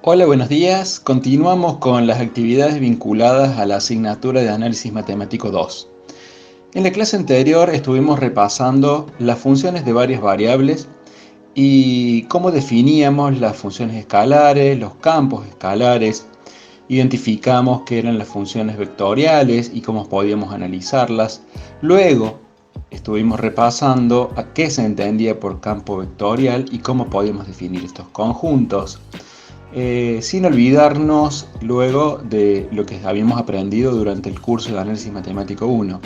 Hola, buenos días. Continuamos con las actividades vinculadas a la asignatura de Análisis Matemático 2. En la clase anterior estuvimos repasando las funciones de varias variables y cómo definíamos las funciones escalares, los campos escalares, identificamos qué eran las funciones vectoriales y cómo podíamos analizarlas. Luego estuvimos repasando a qué se entendía por campo vectorial y cómo podíamos definir estos conjuntos. Sin olvidarnos luego de lo que habíamos aprendido durante el curso de Análisis Matemático 1.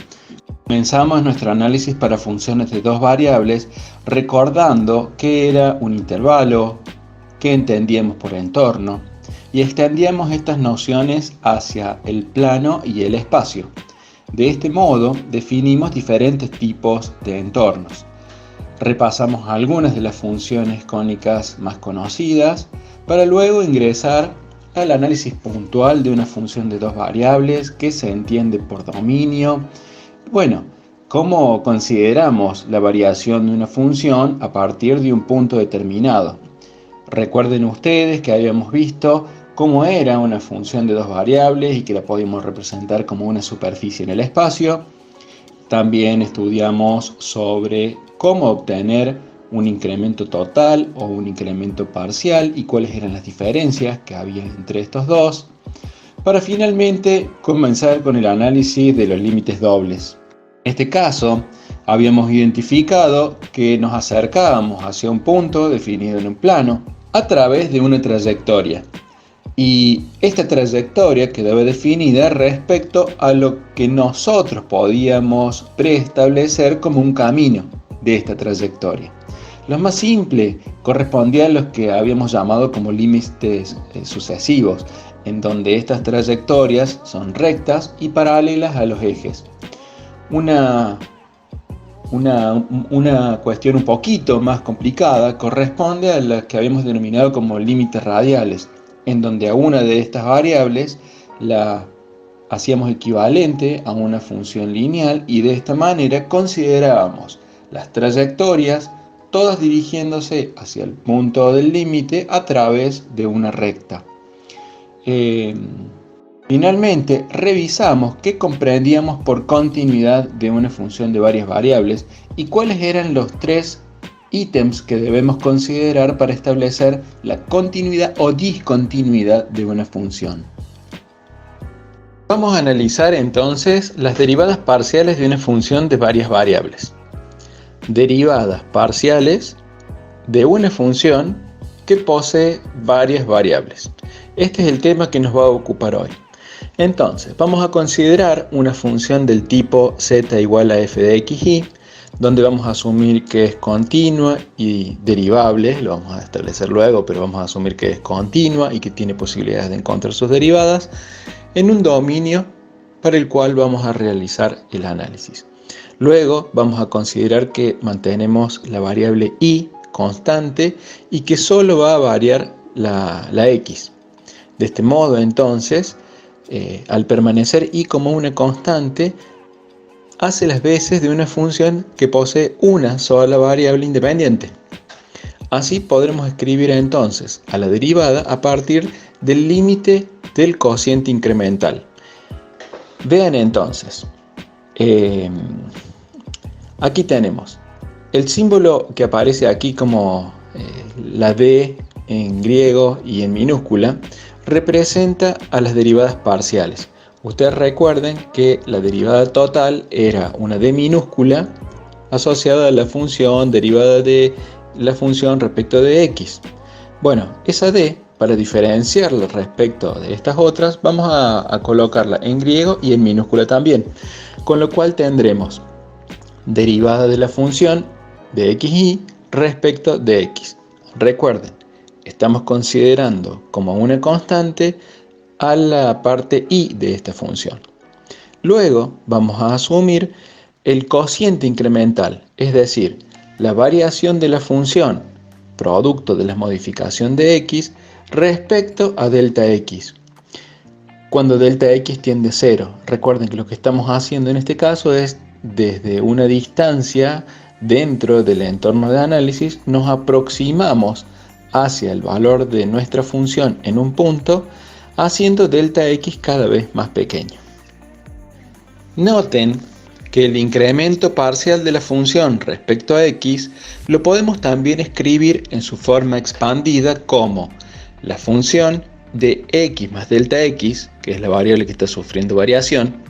Comenzamos nuestro análisis para funciones de dos variables, recordando qué era un intervalo, qué entendíamos por entorno, y extendíamos estas nociones hacia el plano y el espacio. De este modo, definimos diferentes tipos de entornos. Repasamos algunas de las funciones cónicas más conocidas, para luego ingresar al análisis puntual de una función de dos variables que se entiende por dominio. Bueno, ¿cómo consideramos la variación de una función a partir de un punto determinado? Recuerden ustedes que habíamos visto cómo era una función de dos variables y que la podíamos representar como una superficie en el espacio. También estudiamos sobre cómo obtener un incremento total o un incremento parcial y cuáles eran las diferencias que había entre estos dos, para finalmente comenzar con el análisis de los límites dobles. En este caso, habíamos identificado que nos acercábamos hacia un punto definido en un plano a través de una trayectoria. Y esta trayectoria quedaba definida respecto a lo que nosotros podíamos preestablecer como un camino de esta trayectoria. Lo más simple correspondía a los que habíamos llamado como límites sucesivos, en donde estas trayectorias son rectas y paralelas a los ejes. Una cuestión un poquito más complicada corresponde a la que habíamos denominado como límites radiales, en donde a una de estas variables la hacíamos equivalente a una función lineal y de esta manera considerábamos las trayectorias todas dirigiéndose hacia el punto del límite a través de una recta. Finalmente, revisamos qué comprendíamos por continuidad de una función de varias variables y cuáles eran los tres ítems que debemos considerar para establecer la continuidad o discontinuidad de una función. Vamos a analizar entonces las derivadas parciales de una función de varias variables. Derivadas parciales de una función que posee varias variables. Este es el tema que nos va a ocupar hoy. Entonces, vamos a considerar una función del tipo z igual a f de xy, donde vamos a asumir que es continua y derivable, lo vamos a establecer luego, pero vamos a asumir que es continua y que tiene posibilidades de encontrar sus derivadas, en un dominio para el cual vamos a realizar el análisis. Luego vamos a considerar que mantenemos la variable y constante y que solo va a variar la x. De este modo, entonces, al permanecer y como una constante, hace las veces de una función que posee una sola variable independiente. Así podremos escribir entonces a la derivada a partir del límite del cociente incremental. Vean entonces, aquí tenemos el símbolo que aparece aquí como la D en griego y en minúscula, representa a las derivadas parciales. Ustedes recuerden que la derivada total era una D minúscula asociada a la función derivada de la función respecto de x. Bueno, esa D, para diferenciarla respecto de estas otras, vamos a colocarla en griego y en minúscula también, con lo cual tendremos derivada de la función de xy respecto de x. Recuerden, estamos considerando como una constante a la parte y de esta función. Luego vamos a asumir el cociente incremental, es decir, la variación de la función producto de la modificación de x respecto a delta x. Cuando delta x tiende a 0, recuerden que lo que estamos haciendo en este caso es desde una distancia dentro del entorno de análisis nos aproximamos hacia el valor de nuestra función en un punto, haciendo delta x cada vez más pequeño. Noten que el incremento parcial de la función respecto a x lo podemos también escribir en su forma expandida como la función de x más delta x, que es la variable que está sufriendo variación,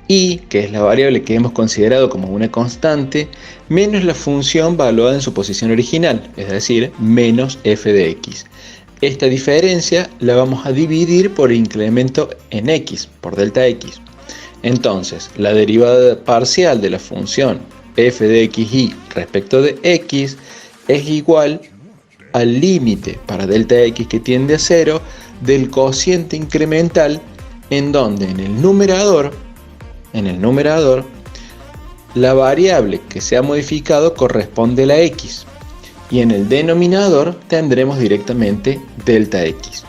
y que es la variable que hemos considerado como una constante, menos la función valuada en su posición original, es decir, menos f de x. Esta diferencia la vamos a dividir por incremento en x, por delta x. Entonces, la derivada parcial de la función f de xy respecto de x es igual al límite para delta x que tiende a 0 del cociente incremental, en donde en el numerador, la variable que se ha modificado corresponde a la x, y en el denominador tendremos directamente delta x.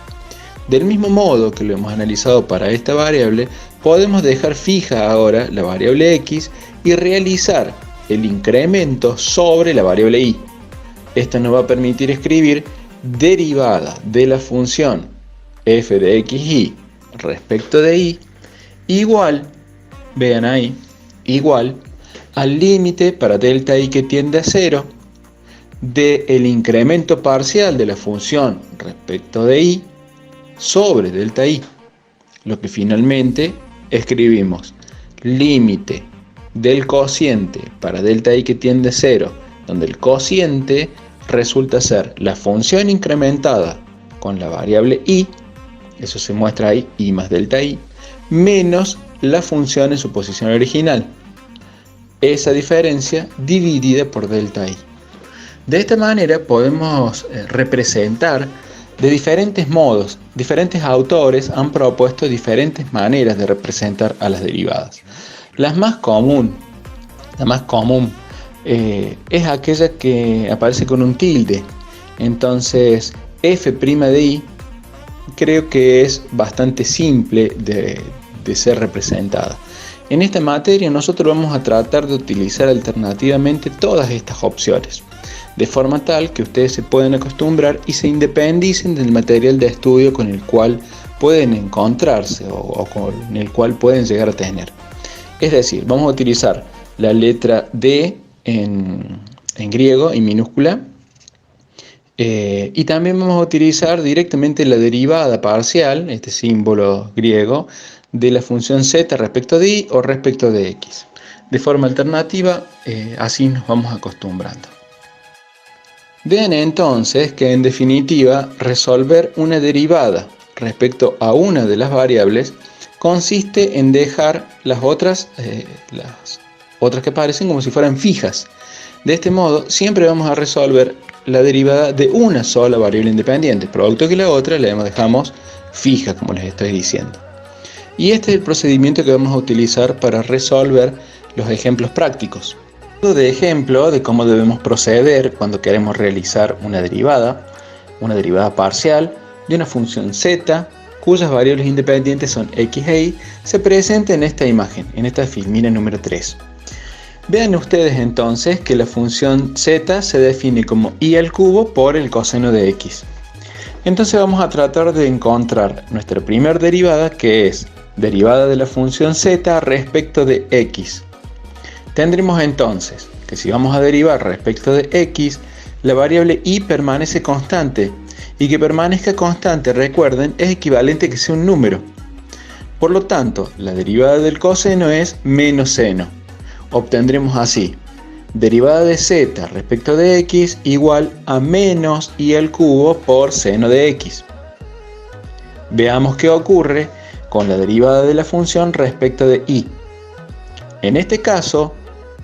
Del mismo modo que lo hemos analizado para esta variable, podemos dejar fija ahora la variable x y realizar el incremento sobre la variable y. Esto nos va a permitir escribir derivada de la función f de xy respecto de y igual, vean ahí, igual al límite para delta y que tiende a 0 del incremento parcial de la función respecto de y sobre delta y, lo que finalmente escribimos límite del cociente para delta y que tiende a 0, donde el cociente resulta ser la función incrementada con la variable y, eso se muestra ahí, y más delta y, menos la función en su posición original. Esa diferencia dividida por delta y. De esta manera podemos representar de diferentes modos. Diferentes autores han propuesto diferentes maneras de representar a las derivadas. La más común es aquella que aparece con un tilde. Entonces, f' de y creo que es bastante simple de ser representada. En esta materia nosotros vamos a tratar de utilizar alternativamente todas estas opciones, de forma tal que ustedes se puedan acostumbrar y se independicen del material de estudio con el cual pueden encontrarse o con el cual pueden llegar a tener. Es decir, vamos a utilizar la letra D en griego, en minúscula, y también vamos a utilizar directamente la derivada parcial, este símbolo griego, de la función z respecto de y o respecto de x. De forma alternativa, así nos vamos acostumbrando. Vean entonces que en definitiva resolver una derivada respecto a una de las variables consiste en dejar las otras que aparecen como si fueran fijas. De este modo siempre vamos a resolver la derivada de una sola variable independiente, producto que la otra la dejamos fija, como les estoy diciendo. Y este es el procedimiento que vamos a utilizar para resolver los ejemplos prácticos. De ejemplo de cómo debemos proceder cuando queremos realizar una derivada parcial de una función z cuyas variables independientes son x e y, se presenta en esta imagen, en esta filmina número 3. Vean ustedes entonces que la función z se define como y al cubo por el coseno de x. Entonces vamos a tratar de encontrar nuestra primera derivada, que es derivada de la función z respecto de x. Tendremos entonces que si vamos a derivar respecto de x, la variable y permanece constante, y que permanezca constante, recuerden, es equivalente a que sea un número. Por lo tanto, la derivada del coseno es menos seno. Obtendremos así, derivada de z respecto de x igual a menos y al cubo por seno de x. Veamos qué ocurre con la derivada de la función respecto de y. En este caso,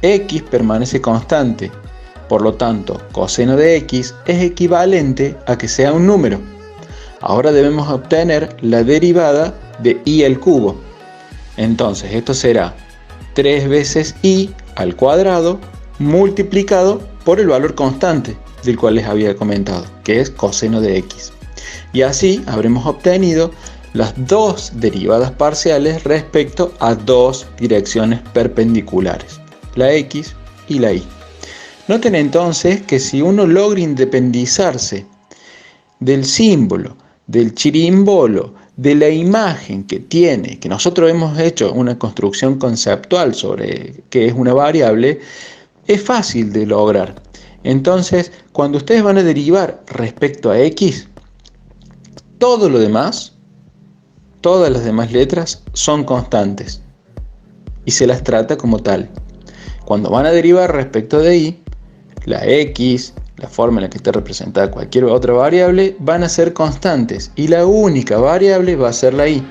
x permanece constante, por lo tanto, coseno de x es equivalente a que sea un número. Ahora debemos obtener la derivada de y al cubo. Entonces, esto será 3 veces y al cuadrado multiplicado por el valor constante del cual les había comentado, que es coseno de x. Y así habremos obtenido las dos derivadas parciales respecto a dos direcciones perpendiculares, la x y la y. Noten entonces que si uno logra independizarse del símbolo, del chirimbolo, de la imagen que tiene, que nosotros hemos hecho una construcción conceptual sobre qué es una variable, es fácil de lograr. Entonces, cuando ustedes van a derivar respecto a x, todo lo demás, todas las demás letras son constantes y se las trata como tal. Cuando van a derivar respecto de y, la x, la forma en la que esté representada cualquier otra variable, van a ser constantes y la única variable va a ser la y.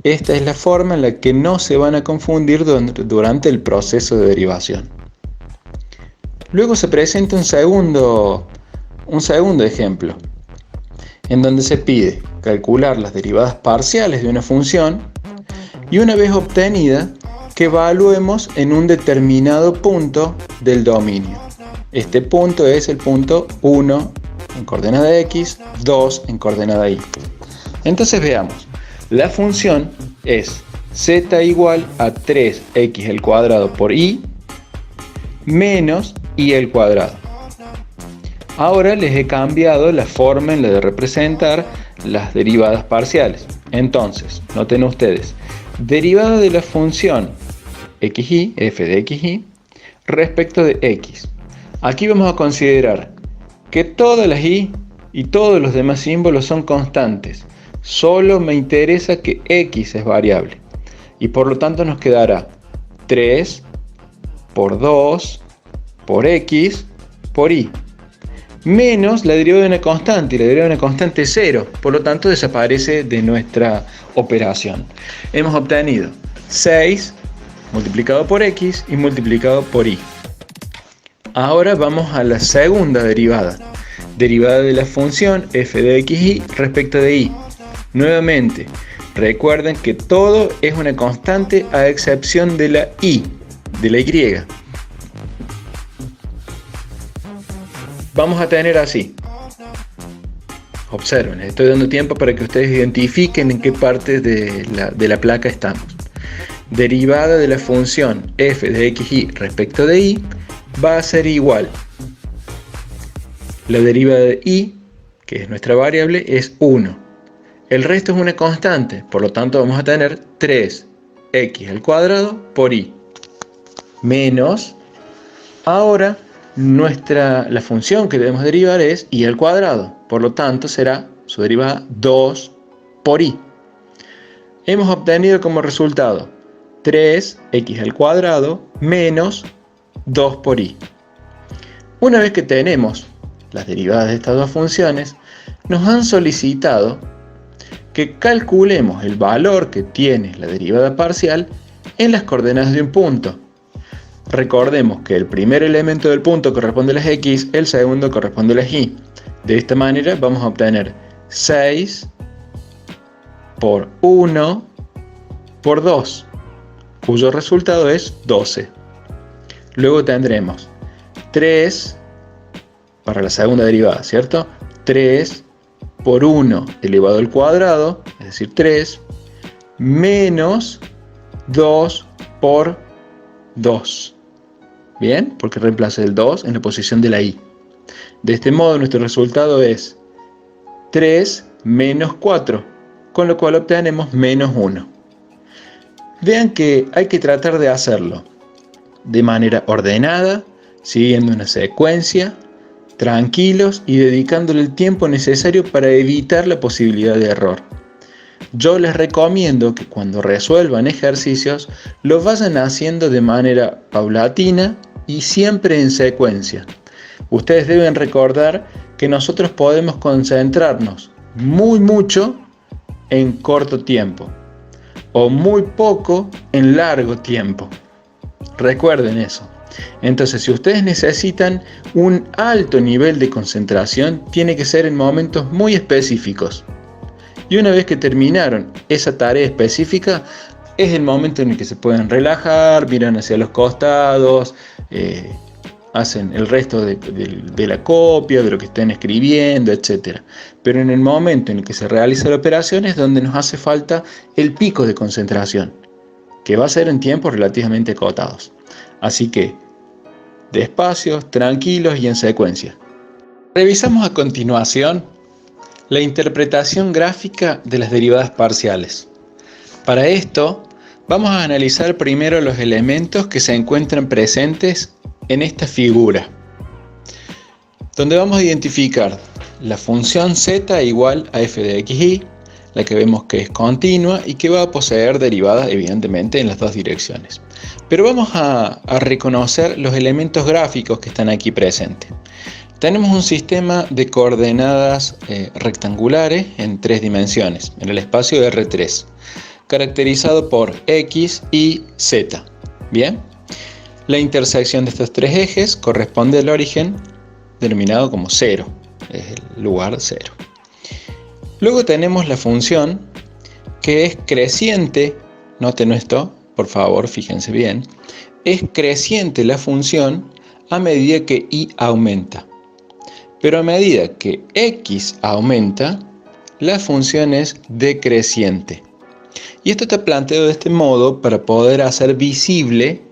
Esta es la forma en la que no se van a confundir durante el proceso de derivación. Luego se presenta un segundo ejemplo, en donde se pide calcular las derivadas parciales de una función y una vez obtenida, que evaluemos en un determinado punto del dominio. Este punto es el punto 1 en coordenada x, 2 en coordenada y. Entonces veamos, la función es z igual a 3x al cuadrado por y menos y al cuadrado. Ahora les he cambiado la forma en la de representar las derivadas parciales. Entonces, noten ustedes, derivada de la función xy, f de xy, respecto de x. Aquí vamos a considerar que todas las y todos los demás símbolos son constantes. Solo me interesa que x es variable. Y por lo tanto nos quedará 3 por 2 por x por y. Menos la derivada de una constante, y la derivada de una constante es 0, por lo tanto desaparece de nuestra operación. Hemos obtenido 6 multiplicado por x y multiplicado por y. Ahora vamos a la segunda derivada de la función f de xy respecto de y. Nuevamente, recuerden que todo es una constante a excepción de la y, de la y. Vamos a tener así. Observen, estoy dando tiempo para que ustedes identifiquen en qué parte de la placa estamos. Derivada de la función f de xy respecto de y va a ser igual. La derivada de y, que es nuestra variable, es 1. El resto es una constante, por lo tanto vamos a tener 3x al cuadrado por y. Menos, ahora la función que debemos derivar es y al cuadrado, por lo tanto será su derivada 2 por y. Hemos obtenido como resultado 3x al cuadrado menos 2 por y. Una vez que tenemos las derivadas de estas dos funciones, nos han solicitado que calculemos el valor que tiene la derivada parcial en las coordenadas de un punto. Recordemos que el primer elemento del punto corresponde a las x, el segundo corresponde a las y. De esta manera vamos a obtener 6 por 1 por 2, cuyo resultado es 12. Luego tendremos 3 para la segunda derivada, ¿cierto? 3 por 1 elevado al cuadrado, es decir, 3, menos 2 por 2. Bien, porque reemplaza el 2 en la posición de la y. De este modo nuestro resultado es 3 menos 4, con lo cual obtenemos menos 1. Vean que hay que tratar de hacerlo de manera ordenada, siguiendo una secuencia, tranquilos y dedicándole el tiempo necesario para evitar la posibilidad de error. Yo les recomiendo que cuando resuelvan ejercicios lo vayan haciendo de manera paulatina y siempre en secuencia. Ustedes deben recordar que nosotros podemos concentrarnos mucho en corto tiempo o muy poco en largo tiempo. Recuerden eso. Entonces, si ustedes necesitan un alto nivel de concentración, tiene que ser en momentos muy específicos. Y una vez que terminaron esa tarea específica, es el momento en el que se pueden relajar, miran hacia los costados, hacen el resto de la copia, de lo que estén escribiendo, etc. Pero en el momento en el que se realiza la operación es donde nos hace falta el pico de concentración, que va a ser en tiempos relativamente acotados. Así que, despacios, tranquilos y en secuencia. Revisamos a continuación La interpretación gráfica de las derivadas parciales. Para esto, vamos a analizar primero los elementos que se encuentran presentes en esta figura, donde vamos a identificar la función z igual a f de xy, la que vemos que es continua y que va a poseer derivadas evidentemente en las dos direcciones. Pero vamos a reconocer los elementos gráficos que están aquí presentes. Tenemos un sistema de coordenadas rectangulares en 3 dimensiones, en el espacio R3, caracterizado por X, Y, Z. Bien, la intersección de estos 3 ejes corresponde al origen denominado como 0, es el lugar 0. Luego tenemos la función que es creciente, noten esto, por favor, fíjense bien, es creciente la función a medida que Y aumenta. Pero a medida que x aumenta, la función es decreciente. Y esto está planteado de este modo para poder hacer visible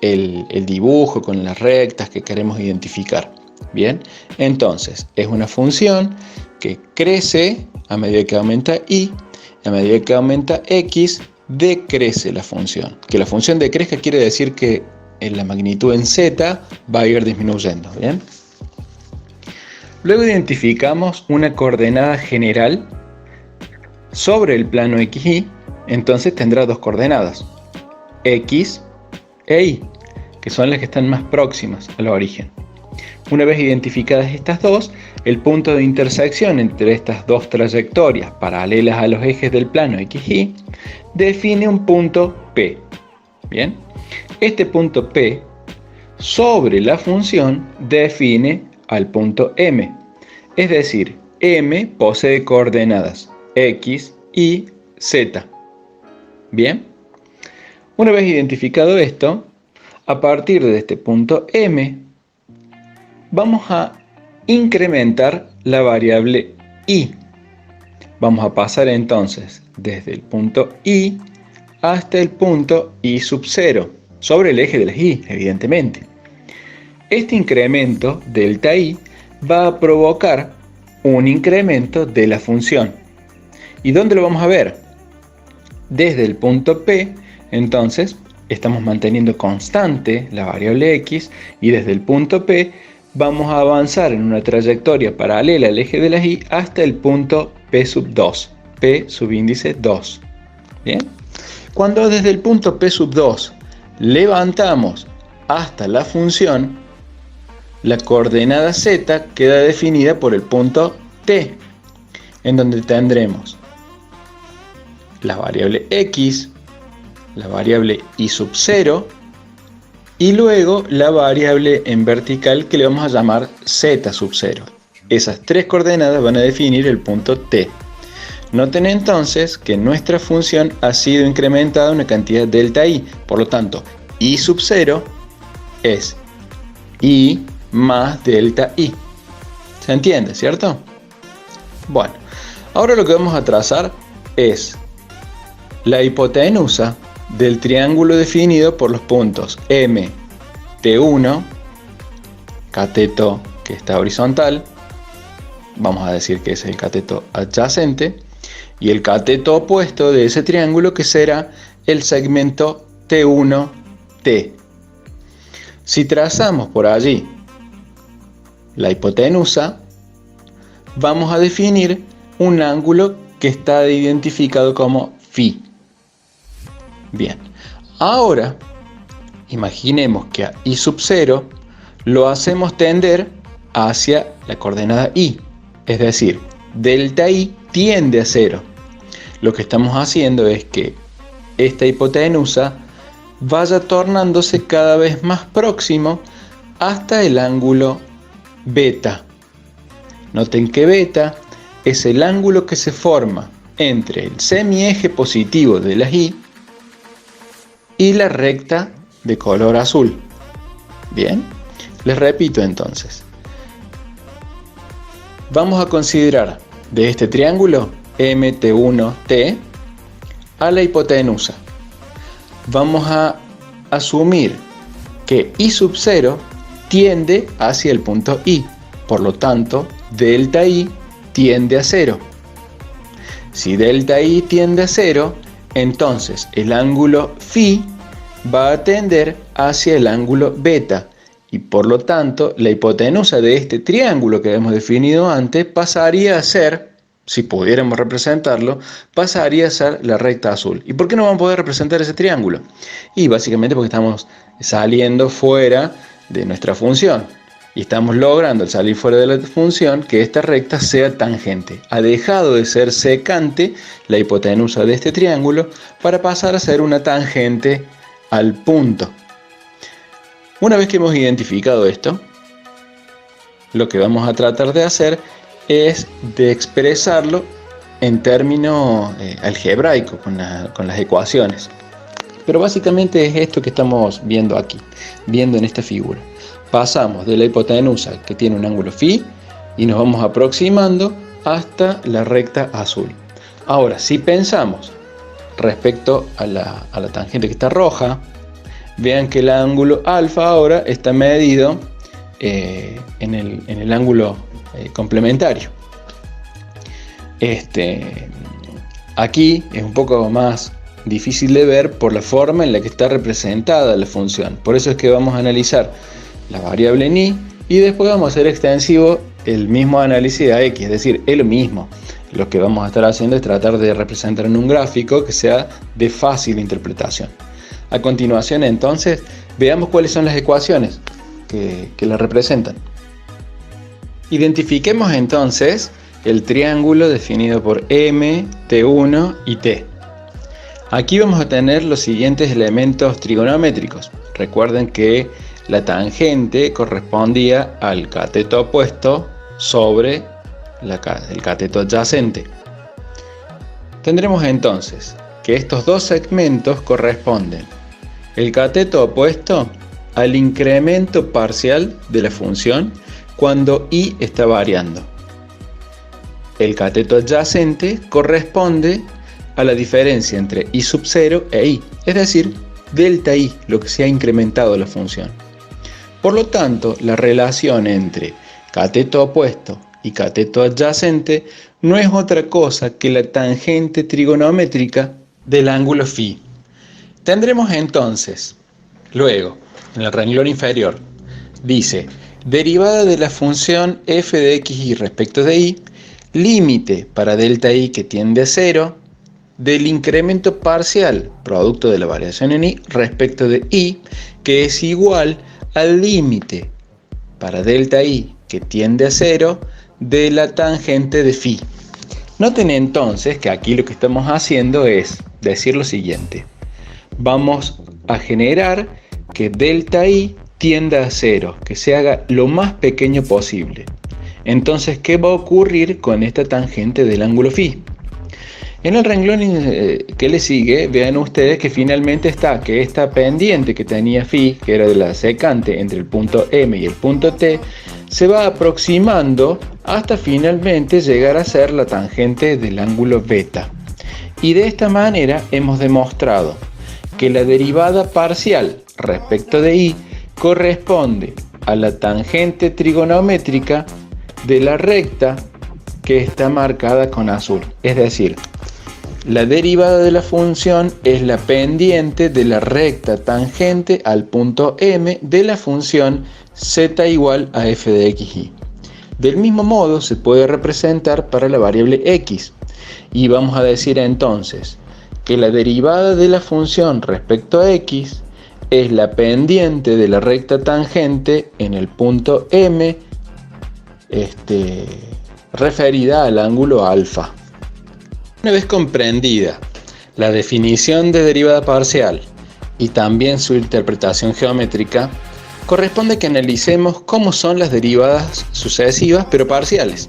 el dibujo con las rectas que queremos identificar. Bien, entonces es una función que crece a medida que aumenta y, a medida que aumenta x, decrece la función. Que la función decrezca quiere decir que la magnitud en z va a ir disminuyendo. Bien. Luego identificamos una coordenada general sobre el plano XY, entonces tendrá 2 coordenadas, X e Y, que son las que están más próximas al origen. Una vez identificadas estas dos, el punto de intersección entre estas dos trayectorias paralelas a los ejes del plano XY define un punto P. Bien, este punto P sobre la función define al punto M, es decir, M posee coordenadas X, Y, Z. Bien, una vez identificado esto, a partir de este punto M, vamos a incrementar la variable Y. Vamos a pasar entonces desde el punto Y hasta el punto Y sub 0, sobre el eje de las Y, evidentemente. Este incremento, delta I, va a provocar un incremento de la función. ¿Y dónde lo vamos a ver? Desde el punto P, entonces, estamos manteniendo constante la variable X y desde el punto P vamos a avanzar en una trayectoria paralela al eje de las Y hasta el punto P sub 2, P subíndice 2. ¿Bien? Cuando desde el punto P sub 2 levantamos hasta la función, la coordenada z queda definida por el punto T, en donde tendremos la variable x, la variable y sub 0 y luego la variable en vertical que le vamos a llamar z sub 0. Esas 3 coordenadas van a definir el punto T. Noten entonces que nuestra función ha sido incrementada una cantidad delta i, por lo tanto y sub 0 es y más delta i. ¿Se entiende, cierto? Bueno, ahora lo que vamos a trazar es la hipotenusa del triángulo definido por los puntos M, T1, cateto que está horizontal, vamos a decir que es el cateto adyacente, y el cateto opuesto de ese triángulo que será el segmento T1T. Si trazamos por allí la hipotenusa, vamos a definir un ángulo que está identificado como φ. Bien, ahora imaginemos que a y sub 0 lo hacemos tender hacia la coordenada y, es decir, delta i tiende a 0. Lo que estamos haciendo es que esta hipotenusa vaya tornándose cada vez más próximo hasta el ángulo beta. Noten que beta es el ángulo que se forma entre el semieje positivo de las y la recta de color azul. Bien, les repito entonces. Vamos a considerar de este triángulo MT1T a la hipotenusa. Vamos a asumir que I sub 0 tiende hacia el punto I. Por lo tanto, delta I tiende a 0. Si delta I tiende a 0, entonces el ángulo φ va a tender hacia el ángulo beta y por lo tanto la hipotenusa de este triángulo que hemos definido antes pasaría a ser, si pudiéramos representarlo, pasaría a ser la recta azul. ¿Y por qué no vamos a poder representar ese triángulo? Y básicamente porque estamos saliendo fuera de nuestra función y estamos logrando al salir fuera de la función que esta recta sea tangente. Ha dejado de ser secante la hipotenusa de este triángulo para pasar a ser una tangente al punto. Una vez que hemos identificado esto, lo que vamos a tratar de hacer es de expresarlo en términos algebraicos con las ecuaciones. Pero básicamente es esto que estamos viendo aquí, viendo en esta figura. Pasamos de la hipotenusa que tiene un ángulo φ y nos vamos aproximando hasta la recta azul. Ahora, si pensamos respecto a la tangente que está roja, vean que el ángulo alfa ahora está medido en el ángulo complementario. Aquí es un poco más difícil de ver por la forma en la que está representada la función. Por eso es que vamos a analizar la variable en y después vamos a hacer extensivo el mismo análisis a x, es decir, es lo mismo. Lo que vamos a estar haciendo es tratar de representar en un gráfico que sea de fácil interpretación. A continuación, entonces, veamos cuáles son las ecuaciones que la representan. Identifiquemos entonces el triángulo definido por M, T1 y T. Aquí vamos a tener los siguientes elementos trigonométricos. Recuerden que la tangente correspondía al cateto opuesto sobre el cateto adyacente. Tendremos entonces que estos dos segmentos corresponden el cateto opuesto al incremento parcial de la función cuando y está variando. El cateto adyacente corresponde a la diferencia entre y sub 0 e y, es decir, delta i, lo que se ha incrementado la función. Por lo tanto, la relación entre cateto opuesto y cateto adyacente no es otra cosa que la tangente trigonométrica del ángulo φ. Tendremos entonces, luego, en el renglón inferior, dice, derivada de la función f de xy respecto de y, límite para delta i que tiende a 0, del incremento parcial, producto de la variación en y, respecto de y, que es igual al límite para delta i que tiende a 0, de la tangente de φ. Noten entonces que aquí lo que estamos haciendo es decir lo siguiente. Vamos a generar que delta i tienda a 0, que se haga lo más pequeño posible. Entonces, ¿qué va a ocurrir con esta tangente del ángulo φ? En el renglón que le sigue, vean ustedes que finalmente está que esta pendiente que tenía φ, que era de la secante entre el punto M y el punto T, se va aproximando hasta finalmente llegar a ser la tangente del ángulo beta. Y de esta manera hemos demostrado que la derivada parcial respecto de y corresponde a la tangente trigonométrica de la recta que está marcada con azul. Es decir, la derivada de la función es la pendiente de la recta tangente al punto M de la función z igual a f de xy. Del mismo modo se puede representar para la variable x. Y vamos a decir entonces que la derivada de la función respecto a x es la pendiente de la recta tangente en el punto M referida al ángulo alfa. Una vez comprendida la definición de derivada parcial y también su interpretación geométrica, corresponde que analicemos cómo son las derivadas sucesivas pero parciales.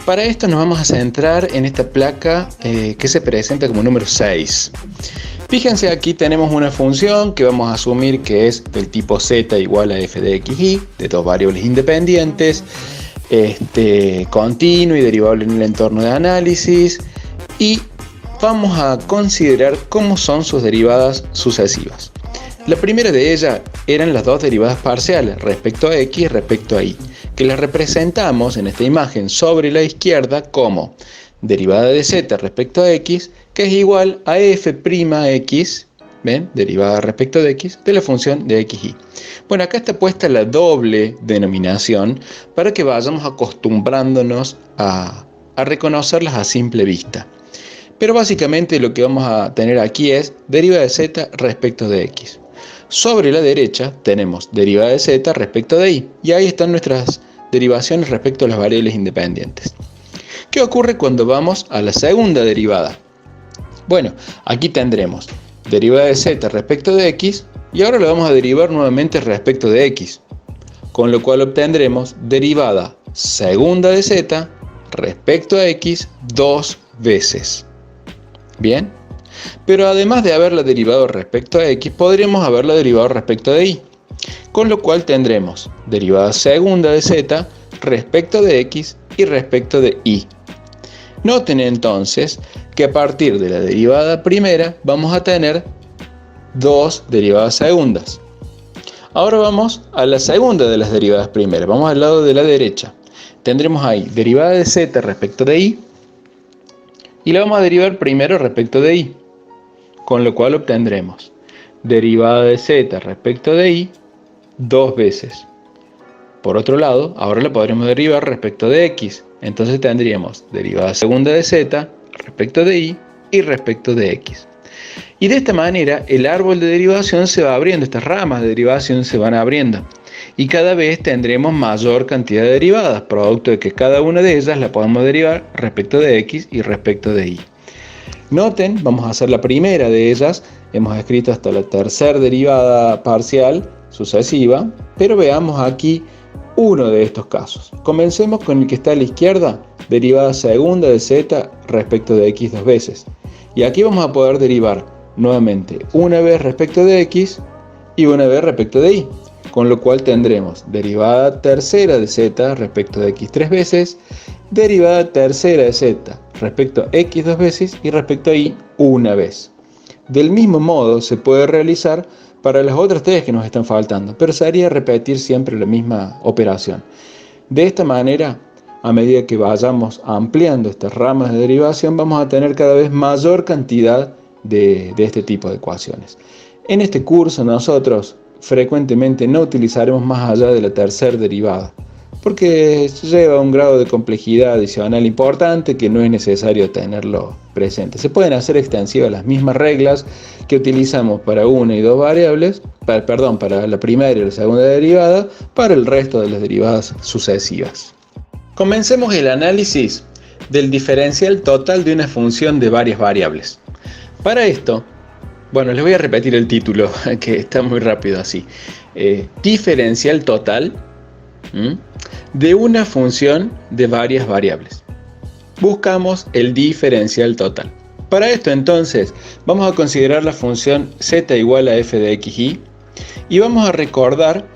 Para esto nos vamos a centrar en esta placa que se presenta como número 6. Fíjense, aquí tenemos una función que vamos a asumir que es del tipo z igual a f de xy, de dos variables independientes, continuo y derivable en el entorno de análisis, y vamos a considerar cómo son sus derivadas sucesivas. La primera de ellas eran las dos derivadas parciales respecto a x y respecto a y, que las representamos en esta imagen sobre la izquierda como derivada de z respecto a x, que es igual a f'x, ¿ven? Derivada respecto de x, de la función de xy. Bueno, acá está puesta la doble denominación para que vayamos acostumbrándonos a reconocerlas a simple vista. Pero básicamente lo que vamos a tener aquí es derivada de z respecto de x. Sobre la derecha tenemos derivada de z respecto de y, y ahí están nuestras derivaciones respecto a las variables independientes. ¿Qué ocurre cuando vamos a la segunda derivada? Bueno, aquí tendremos derivada de z respecto de x y ahora lo vamos a derivar nuevamente respecto de x, con lo cual obtendremos derivada segunda de z respecto a x dos veces. Bien, pero además de haberla derivado respecto a x, podríamos haberla derivado respecto de y, con lo cual tendremos derivada segunda de z respecto de x y respecto de y. Noten entonces que a partir de la derivada primera vamos a tener dos derivadas segundas. Ahora vamos a la segunda de las derivadas primeras, vamos al lado de la derecha. Tendremos ahí derivada de z respecto de y la vamos a derivar primero respecto de y, con lo cual obtendremos derivada de z respecto de y dos veces. Por otro lado, ahora la podremos derivar respecto de x, entonces tendríamos derivada segunda de z respecto de y respecto de x. Y de esta manera el árbol de derivación se va abriendo, estas ramas de derivación se van abriendo. Y cada vez tendremos mayor cantidad de derivadas, producto de que cada una de ellas la podemos derivar respecto de x y respecto de y. Noten, vamos a hacer la primera de ellas, hemos escrito hasta la tercera derivada parcial sucesiva, pero veamos aquí uno de estos casos. Comencemos con el que está a la izquierda, derivada segunda de z respecto de x dos veces. Y aquí vamos a poder derivar nuevamente una vez respecto de x y una vez respecto de y, con lo cual tendremos derivada tercera de z respecto de x tres veces, derivada tercera de z respecto a x dos veces y respecto a y una vez. Del mismo modo se puede realizar para las otras tres que nos están faltando, pero sería repetir siempre la misma operación. De esta manera, a medida que vayamos ampliando estas ramas de derivación, vamos a tener cada vez mayor cantidad de este tipo de ecuaciones. En este curso nosotros frecuentemente no utilizaremos más allá de la tercera derivada, porque lleva un grado de complejidad adicional importante que no es necesario tenerlo presente. Se pueden hacer extensivas las mismas reglas que utilizamos para una y dos variables, para la primera y la segunda derivada, para el resto de las derivadas sucesivas. Comencemos el análisis del diferencial total de una función de varias variables. Para esto, bueno, les voy a repetir el título, que está muy rápido así. Diferencial total de una función de varias variables. Buscamos el diferencial total. Para esto entonces vamos a considerar la función z igual a f de xy y vamos a recordar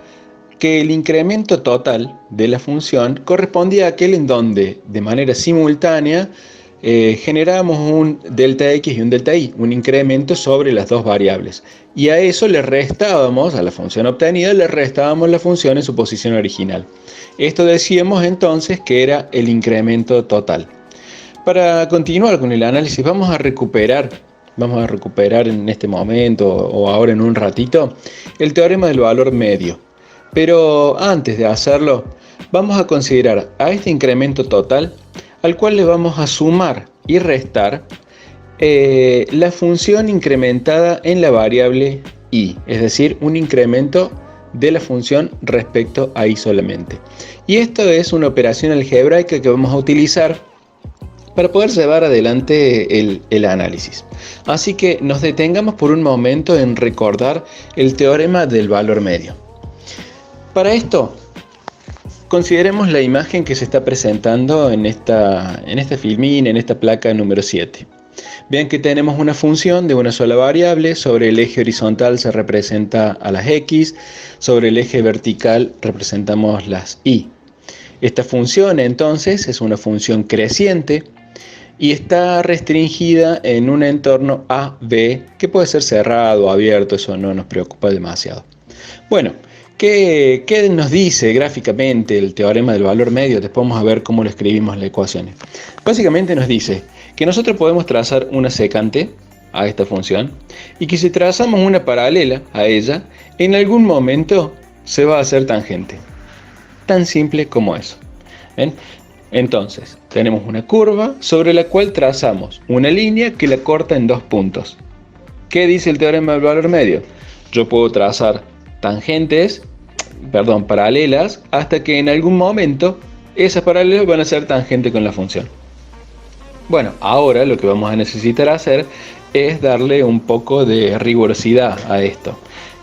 que el incremento total de la función correspondía a aquel en donde de manera simultánea generamos un delta x y un delta y, un incremento sobre las dos variables. Y a eso le restábamos, a la función obtenida, le restábamos la función en su posición original. Esto decíamos entonces que era el incremento total. Para continuar con el análisis vamos a recuperar en este momento o ahora en un ratito el teorema del valor medio. Pero antes de hacerlo, vamos a considerar a este incremento total al cual le vamos a sumar y restar la función incrementada en la variable y, es decir, un incremento de la función respecto a y solamente. Y esto es una operación algebraica que vamos a utilizar para poder llevar adelante el análisis. Así que nos detengamos por un momento en recordar el teorema del valor medio. Para esto, consideremos la imagen que se está presentando en esta filmina, en esta placa número 7. Vean que tenemos una función de una sola variable, sobre el eje horizontal se representa a las x, sobre el eje vertical representamos las y. Esta función entonces es una función creciente y está restringida en un entorno A, B, que puede ser cerrado o abierto, eso no nos preocupa demasiado. Bueno, ¿Qué nos dice gráficamente el teorema del valor medio? Después vamos a ver cómo lo escribimos en las ecuaciones. Básicamente nos dice que nosotros podemos trazar una secante a esta función y que si trazamos una paralela a ella, en algún momento se va a hacer tangente. Tan simple como eso. ¿Ven? Entonces, tenemos una curva sobre la cual trazamos una línea que la corta en dos puntos. ¿Qué dice el teorema del valor medio? Yo puedo trazar paralelas, hasta que en algún momento esas paralelas van a ser tangente con la función. Bueno, ahora lo que vamos a necesitar hacer es darle un poco de rigurosidad a esto,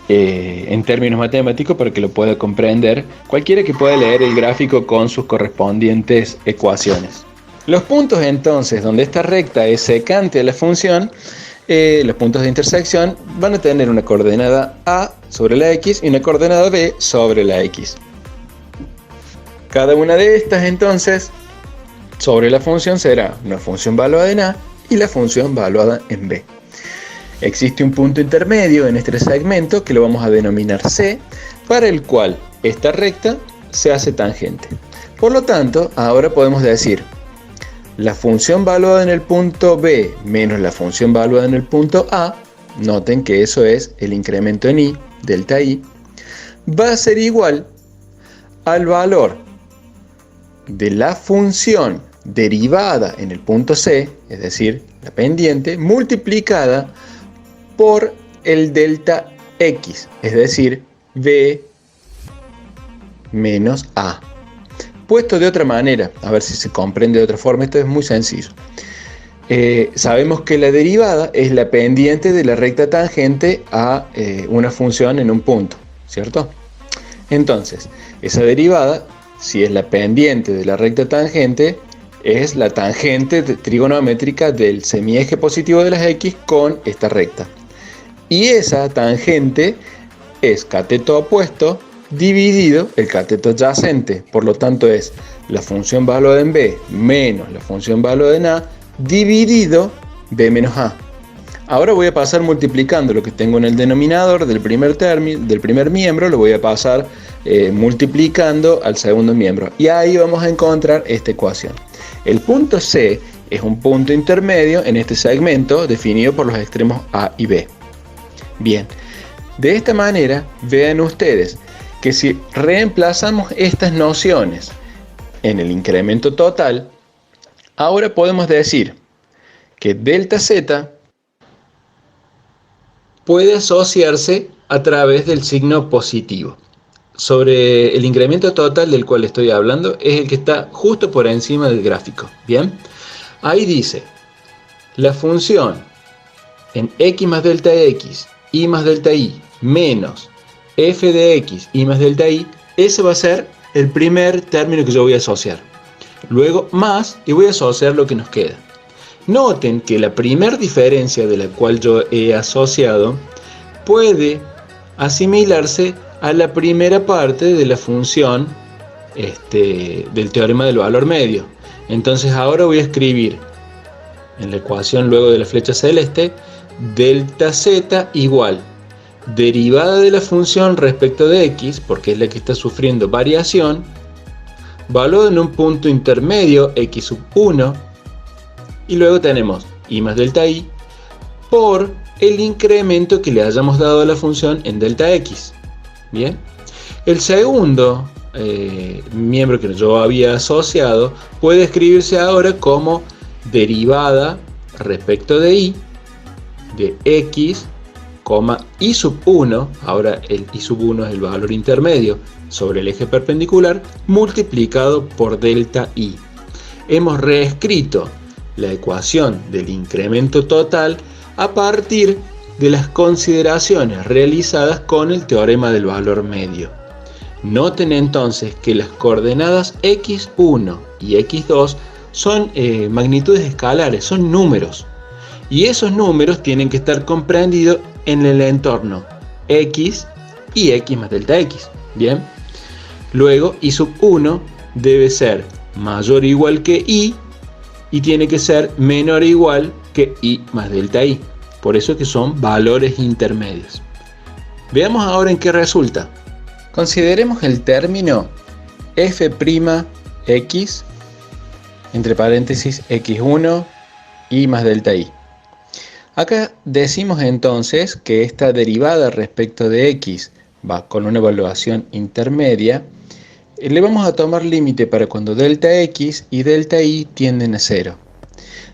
en términos matemáticos, para que lo pueda comprender cualquiera que pueda leer el gráfico con sus correspondientes ecuaciones. Los puntos entonces donde esta recta es secante a la función, los puntos de intersección van a tener una coordenada A sobre la X y una coordenada B sobre la X. Cada una de estas entonces sobre la función será una función valuada en A y la función valuada en B. Existe un punto intermedio en este segmento que lo vamos a denominar C, para el cual esta recta se hace tangente. Por lo tanto, ahora podemos decir: la función valuada en el punto B menos la función valuada en el punto A, noten que eso es el incremento en I, delta I, va a ser igual al valor de la función derivada en el punto C, es decir, la pendiente, multiplicada por el delta X, es decir, B menos A. Puesto de otra manera, a ver si se comprende de otra forma, esto es muy sencillo. Sabemos que la derivada es la pendiente de la recta tangente a una función en un punto, ¿cierto? Entonces, esa derivada, si es la pendiente de la recta tangente, es la tangente trigonométrica del semieje positivo de las X con esta recta. Y esa tangente es cateto opuesto dividido el cateto adyacente. Por lo tanto es la función valuada en B menos la función valuada en A dividido B menos A. Ahora voy a pasar multiplicando lo que tengo en el denominador del primer miembro, lo voy a pasar multiplicando al segundo miembro. Y ahí vamos a encontrar esta ecuación. El punto C es un punto intermedio en este segmento definido por los extremos A y B. Bien, de esta manera vean ustedes que si reemplazamos estas nociones en el incremento total, ahora podemos decir que delta Z puede asociarse a través del signo positivo. Sobre el incremento total del cual estoy hablando es el que está justo por encima del gráfico. Bien, ahí dice la función en x más delta x, y más delta y, menos f de x, y más delta y, ese va a ser el primer término que yo voy a asociar. Luego más, y voy a asociar lo que nos queda. Noten que la primera diferencia de la cual yo he asociado puede asimilarse a la primera parte de la función del teorema del valor medio. Entonces ahora voy a escribir en la ecuación luego de la flecha celeste delta z igual derivada de la función respecto de x, porque es la que está sufriendo variación, valor en un punto intermedio x sub 1, y luego tenemos y más delta y por el incremento que le hayamos dado a la función en delta x. Bien, el segundo miembro que yo había asociado puede escribirse ahora como derivada respecto de y de x, y sub 1, ahora el y sub 1 es el valor intermedio sobre el eje perpendicular, multiplicado por delta y. Hemos reescrito la ecuación del incremento total a partir de las consideraciones realizadas con el teorema del valor medio. Noten entonces que las coordenadas x1 y x2 son magnitudes escalares, son números. Y esos números tienen que estar comprendidos en el entorno x y x más delta x. Bien. Luego, y sub 1 debe ser mayor o igual que y tiene que ser menor o igual que y más delta y. Por eso que son valores intermedios. Veamos ahora en qué resulta. Consideremos el término f'x, entre paréntesis, x1 y más delta i. Acá decimos entonces que esta derivada respecto de x va con una evaluación intermedia. Le vamos a tomar límite para cuando delta x y delta i tienden a 0.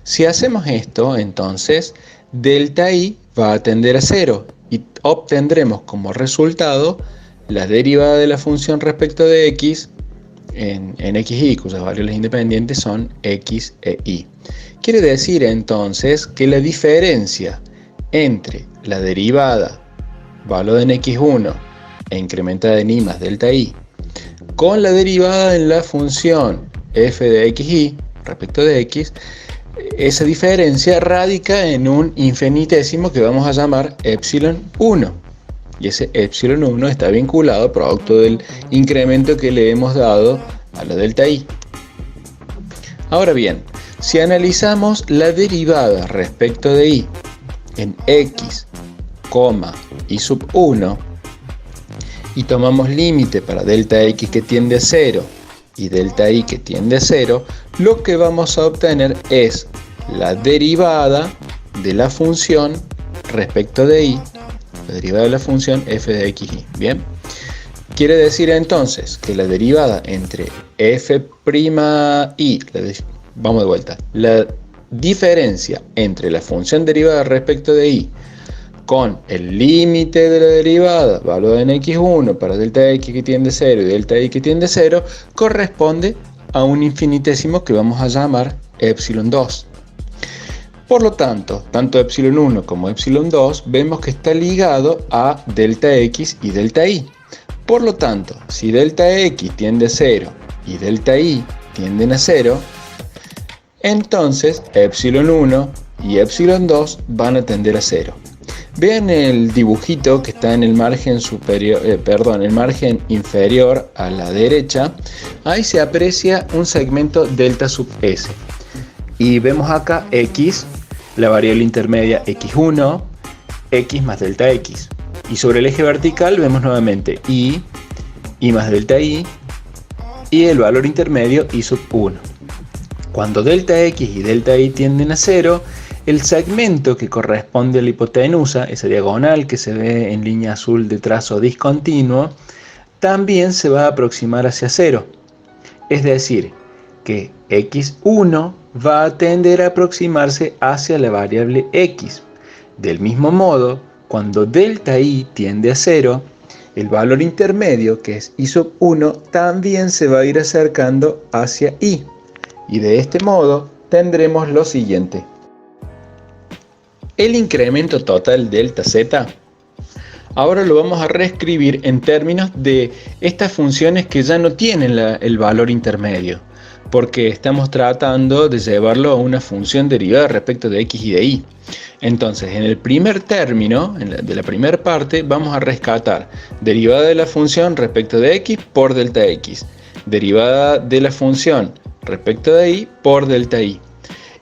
Si hacemos esto, entonces delta i va a tender a 0 y obtendremos como resultado la derivada de la función respecto de x en xy, cuyas variables independientes son x e y. Quiere decir entonces que la diferencia entre la derivada valorada en x1 e incrementada en y más delta i con la derivada en la función f de xy respecto de x, esa diferencia radica en un infinitésimo que vamos a llamar epsilon 1. Y ese epsilon 1 está vinculado producto del incremento que le hemos dado a la delta i. Ahora bien, si analizamos la derivada respecto de y en x, y sub 1 y tomamos límite para delta x que tiende a 0 y delta i que tiende a 0, lo que vamos a obtener es la derivada de la función respecto de y, la derivada de la función f de xy. Bien, quiere decir entonces que la derivada entre f'y, vamos de vuelta, la diferencia entre la función derivada respecto de y con el límite de la derivada valorada en x1 para delta x que tiende a 0 y delta i que tiende a 0 corresponde a un infinitésimo que vamos a llamar epsilon 2. Por lo tanto, tanto epsilon 1 como epsilon 2 vemos que está ligado a delta x y delta i. Por lo tanto, si delta x tiende a 0 y delta i tienden a 0, entonces epsilon 1 y epsilon 2 van a tender a 0. Vean el dibujito que está en el margen superior, el margen inferior a la derecha. Ahí se aprecia un segmento delta sub s. Y vemos acá x, la variable intermedia x1, x más delta x. Y sobre el eje vertical vemos nuevamente y más delta i, y el valor intermedio y sub 1. Cuando delta x y delta i tienden a 0, el segmento que corresponde a la hipotenusa, esa diagonal que se ve en línea azul de trazo discontinuo, también se va a aproximar hacia 0. Es decir, que x1 va a tender a aproximarse hacia la variable x. Del mismo modo, cuando delta i tiende a 0, el valor intermedio, que es i sub 1, también se va a ir acercando hacia i. Y de este modo tendremos lo siguiente. El incremento total delta z, ahora lo vamos a reescribir en términos de estas funciones que ya no tienen el valor intermedio, porque estamos tratando de llevarlo a una función derivada respecto de x y de y. Entonces, en el primer término, de la primera parte, vamos a rescatar derivada de la función respecto de x por delta x, derivada de la función respecto de y por delta i.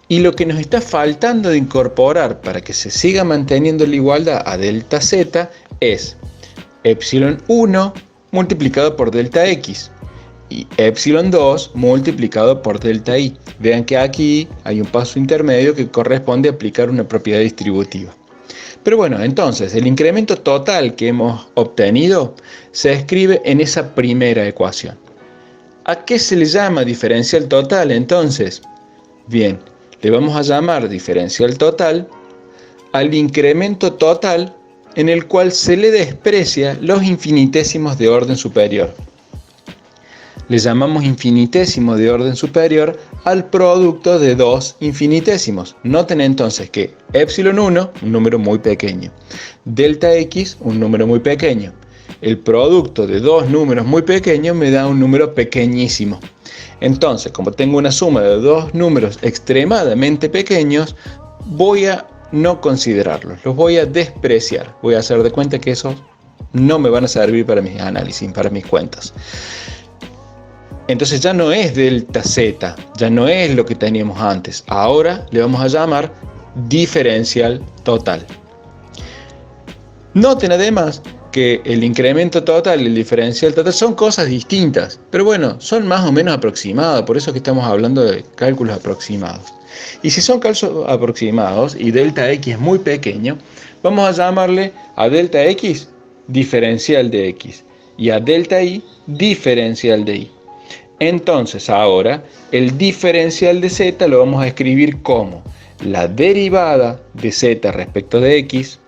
Y lo que nos está faltando de incorporar para que se siga manteniendo la igualdad a delta z es epsilon 1 multiplicado por delta x y epsilon 2 multiplicado por delta i. Vean que aquí hay un paso intermedio que corresponde a aplicar una propiedad distributiva. Pero bueno, entonces el incremento total que hemos obtenido se escribe en esa primera ecuación. ¿A qué se le llama diferencial total entonces? Bien, le vamos a llamar diferencial total al incremento total en el cual se le desprecia los infinitésimos de orden superior. Le llamamos infinitésimo de orden superior al producto de dos infinitésimos. Noten entonces que epsilon 1, un número muy pequeño, delta x, un número muy pequeño. El producto de dos números muy pequeños me da un número pequeñísimo. Entonces, como tengo una suma de dos números extremadamente pequeños, voy a no considerarlos, los voy a despreciar. Voy a hacer de cuenta que esos no me van a servir para mis análisis, para mis cuentas. Entonces ya no es delta z, ya no es lo que teníamos antes. Ahora le vamos a llamar diferencial total. Noten además que el incremento total y el diferencial total son cosas distintas, pero bueno, son más o menos aproximadas, por eso que estamos hablando de cálculos aproximados. Y si son cálculos aproximados y delta x es muy pequeño, vamos a llamarle a delta x diferencial de x y a delta y diferencial de y. Entonces ahora el diferencial de z lo vamos a escribir como la derivada de z respecto de x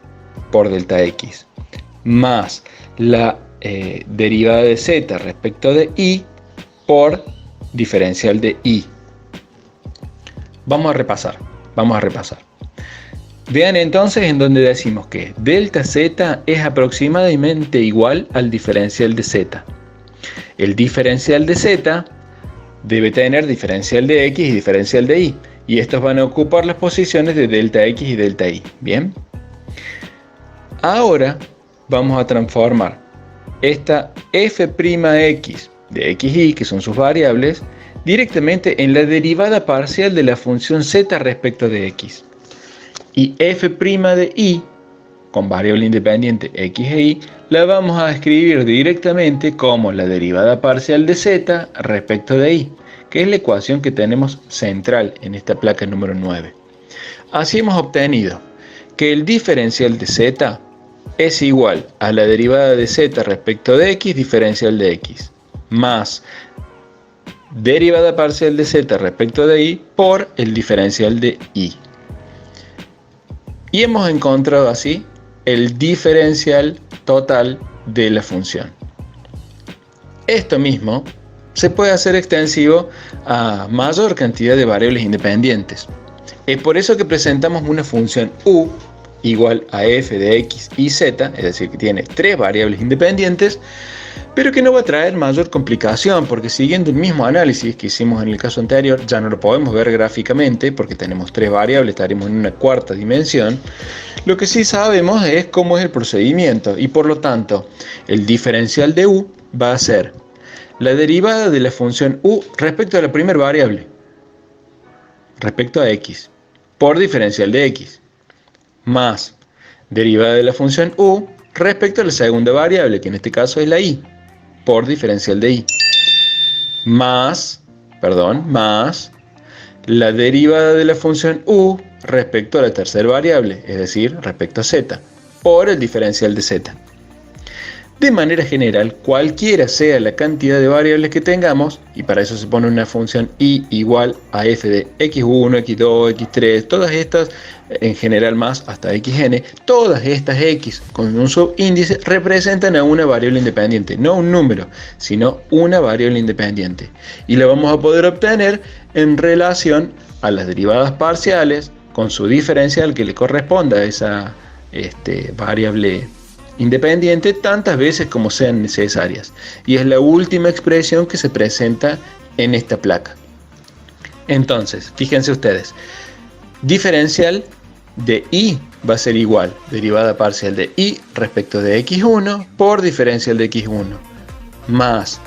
por delta x más la derivada de z respecto de y por diferencial de y. Vamos a repasar. Vean entonces en donde decimos que delta z es aproximadamente igual al diferencial de z. El diferencial de z debe tener diferencial de x y diferencial de y. Y estos van a ocupar las posiciones de delta x y delta y. ¿Bien? Ahora vamos a transformar esta f'x de x y, que son sus variables, directamente en la derivada parcial de la función z respecto de x. Y f' de y, con variable independiente x e y, la vamos a escribir directamente como la derivada parcial de z respecto de y, que es la ecuación que tenemos central en esta placa número 9. Así hemos obtenido que el diferencial de z es igual a la derivada de z respecto de x diferencial de x, más derivada parcial de z respecto de y por el diferencial de y. Y hemos encontrado así el diferencial total de la función. Esto mismo se puede hacer extensivo a mayor cantidad de variables independientes. Es por eso que presentamos una función u igual a f de x y z, es decir, que tiene tres variables independientes, pero que no va a traer mayor complicación, porque siguiendo el mismo análisis que hicimos en el caso anterior, ya no lo podemos ver gráficamente, porque tenemos tres variables, estaremos en una cuarta dimensión. Lo que sí sabemos es cómo es el procedimiento, y por lo tanto, el diferencial de u va a ser la derivada de la función u respecto a la primera variable, respecto a x, por diferencial de x, más derivada de la función u respecto a la segunda variable, que en este caso es la y, por diferencial de y, más la derivada de la función u respecto a la tercera variable, es decir, respecto a z, por el diferencial de z. De manera general, cualquiera sea la cantidad de variables que tengamos, y para eso se pone una función y igual a f de x1, x2, x3, todas estas, en general más hasta xn, todas estas x con un subíndice representan a una variable independiente, no un número, sino una variable independiente. Y la vamos a poder obtener en relación a las derivadas parciales con su diferencial que le corresponda a esa variable independiente tantas veces como sean necesarias, y es la última expresión que se presenta en esta placa. Entonces, fíjense ustedes, diferencial de y va a ser igual, derivada parcial de y respecto de x1 por diferencial de x1, más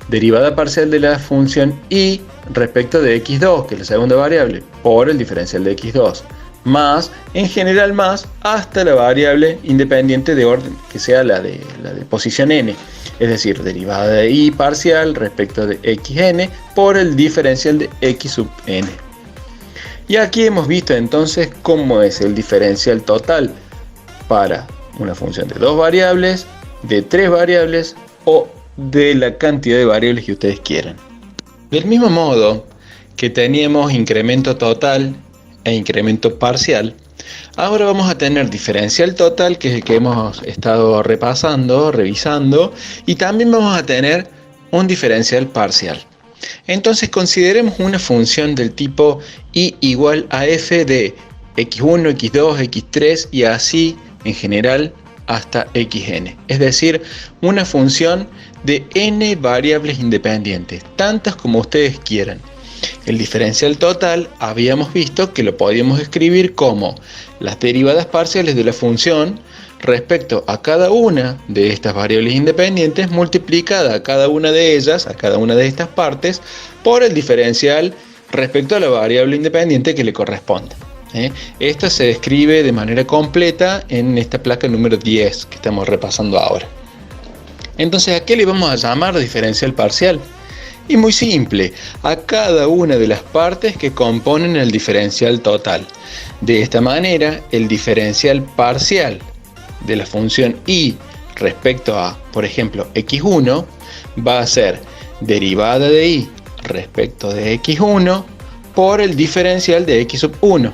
derivada parcial de la función y respecto de x2, que es la segunda variable, por el diferencial de x2, más, en general más, hasta la variable independiente de orden, que sea la de posición n, es decir, derivada de y parcial respecto de xn por el diferencial de x sub n. Y aquí hemos visto entonces cómo es el diferencial total para una función de dos variables, de tres variables o de la cantidad de variables que ustedes quieran. Del mismo modo que teníamos incremento total e incremento parcial, ahora vamos a tener diferencial total, que es el que hemos estado revisando, y también vamos a tener un diferencial parcial. Entonces consideremos una función del tipo y igual a f de x1, x2, x3 y así en general hasta xn, es decir, una función de n variables independientes, tantas como ustedes quieran. El diferencial total habíamos visto que lo podíamos escribir como las derivadas parciales de la función respecto a cada una de estas variables independientes multiplicada a cada una de ellas, a cada una de estas partes, por el diferencial respecto a la variable independiente que le corresponde. Esta se describe de manera completa en esta placa número 10 que estamos repasando ahora. Entonces, ¿a qué le vamos a llamar diferencial parcial? Y muy simple, a cada una de las partes que componen el diferencial total. De esta manera, el diferencial parcial de la función y respecto a, por ejemplo, x1 va a ser derivada de y respecto de x1 por el diferencial de x sub 1.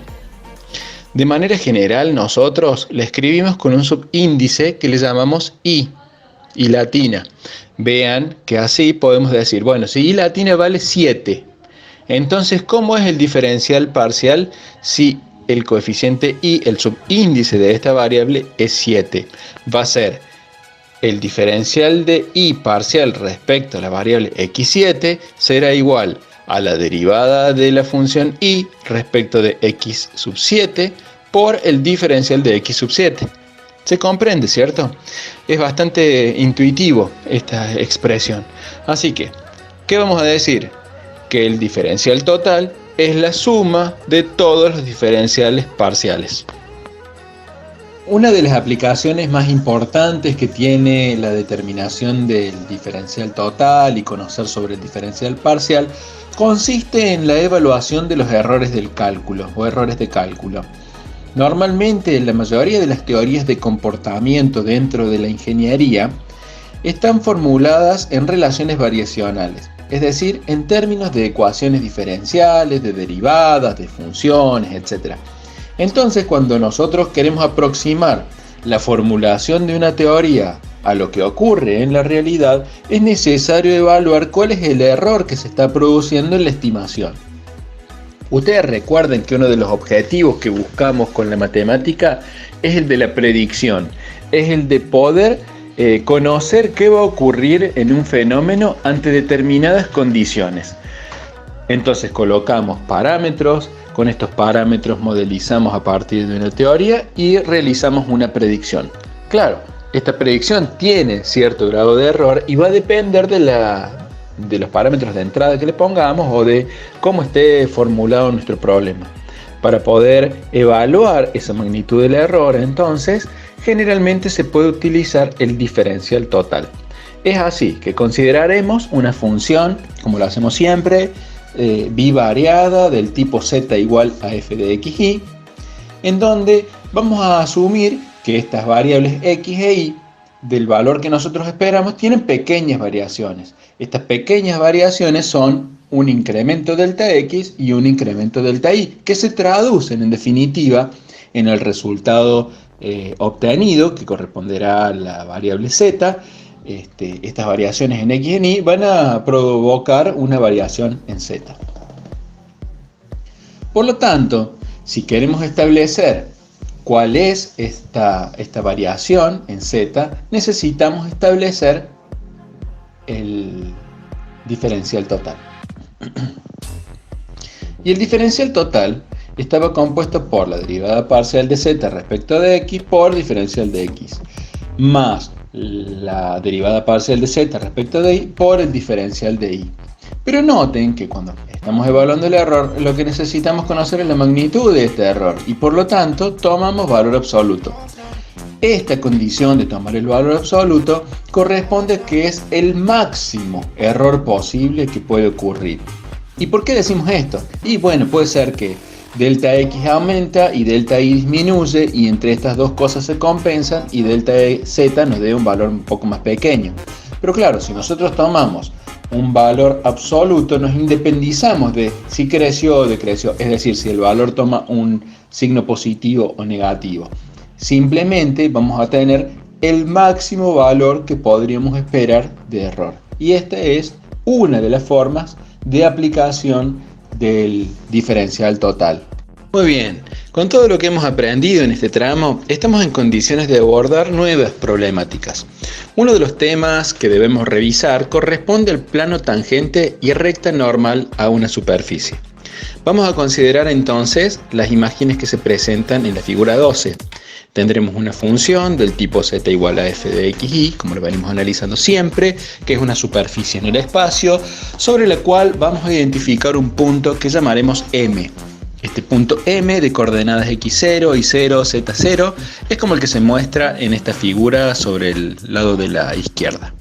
De manera general, nosotros le escribimos con un subíndice que le llamamos y latina. Vean que así podemos decir, bueno, si y latina vale 7, entonces, ¿cómo es el diferencial parcial si el coeficiente y, el subíndice de esta variable, es 7? Va a ser el diferencial de y parcial respecto a la variable x7 será igual a la derivada de la función y respecto de x sub 7 por el diferencial de x sub 7. ¿Se comprende, cierto? Es bastante intuitivo esta expresión. Así que, ¿qué vamos a decir? Que el diferencial total es la suma de todos los diferenciales parciales. Una de las aplicaciones más importantes que tiene la determinación del diferencial total y conocer sobre el diferencial parcial consiste en la evaluación de los errores del cálculo o errores de cálculo. Normalmente, la mayoría de las teorías de comportamiento dentro de la ingeniería están formuladas en relaciones variacionales, es decir, en términos de ecuaciones diferenciales, de derivadas, de funciones, etc. Entonces, cuando nosotros queremos aproximar la formulación de una teoría a lo que ocurre en la realidad, es necesario evaluar cuál es el error que se está produciendo en la estimación. Ustedes recuerden que uno de los objetivos que buscamos con la matemática es el de la predicción, es el de poder conocer qué va a ocurrir en un fenómeno ante determinadas condiciones. Entonces colocamos parámetros, con estos parámetros modelizamos a partir de una teoría y realizamos una predicción. Claro, esta predicción tiene cierto grado de error y va a depender de los parámetros de entrada que le pongamos o de cómo esté formulado nuestro problema. Para poder evaluar esa magnitud del error, entonces, generalmente se puede utilizar el diferencial total. Es así que consideraremos una función, como lo hacemos siempre, bivariada del tipo z igual a f de xy, en donde vamos a asumir que estas variables x e y del valor que nosotros esperamos tienen pequeñas variaciones. Estas pequeñas variaciones son un incremento delta x y un incremento delta y, que se traducen en definitiva en el resultado obtenido, que corresponderá a la variable z. Estas variaciones en x y en y van a provocar una variación en z. Por lo tanto, si queremos establecer cuál es esta variación en z, necesitamos establecer el diferencial total. Y el diferencial total estaba compuesto por la derivada parcial de z respecto de x por diferencial de x, más la derivada parcial de z respecto de y por el diferencial de y. Pero noten que cuando estamos evaluando el error, lo que necesitamos conocer es la magnitud de este error y por lo tanto tomamos valor absoluto. Esta condición de tomar el valor absoluto corresponde a que es el máximo error posible que puede ocurrir. ¿Y por qué decimos esto? Y bueno, puede ser que delta x aumenta y delta y disminuye y entre estas dos cosas se compensan y delta z nos dé un valor un poco más pequeño. Pero claro, si nosotros tomamos un valor absoluto, nos independizamos de si creció o decreció, es decir, si el valor toma un signo positivo o negativo. Simplemente vamos a tener el máximo valor que podríamos esperar de error. Y esta es una de las formas de aplicación del diferencial total. Muy bien, con todo lo que hemos aprendido en este tramo, estamos en condiciones de abordar nuevas problemáticas. Uno de los temas que debemos revisar corresponde al plano tangente y recta normal a una superficie. Vamos a considerar entonces las imágenes que se presentan en la figura 12. Tendremos una función del tipo z igual a f de xy, como lo venimos analizando siempre, que es una superficie en el espacio, sobre la cual vamos a identificar un punto que llamaremos M. Este punto M de coordenadas x0, y0, z0 es como el que se muestra en esta figura sobre el lado de la izquierda.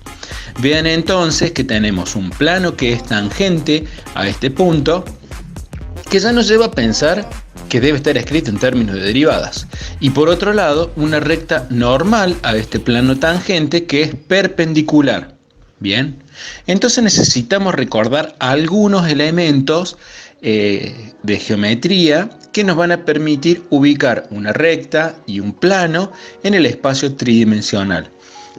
Vean entonces que tenemos un plano que es tangente a este punto, que ya nos lleva a pensar que debe estar escrito en términos de derivadas. Y por otro lado, una recta normal a este plano tangente que es perpendicular. Bien, entonces necesitamos recordar algunos elementos de geometría que nos van a permitir ubicar una recta y un plano en el espacio tridimensional.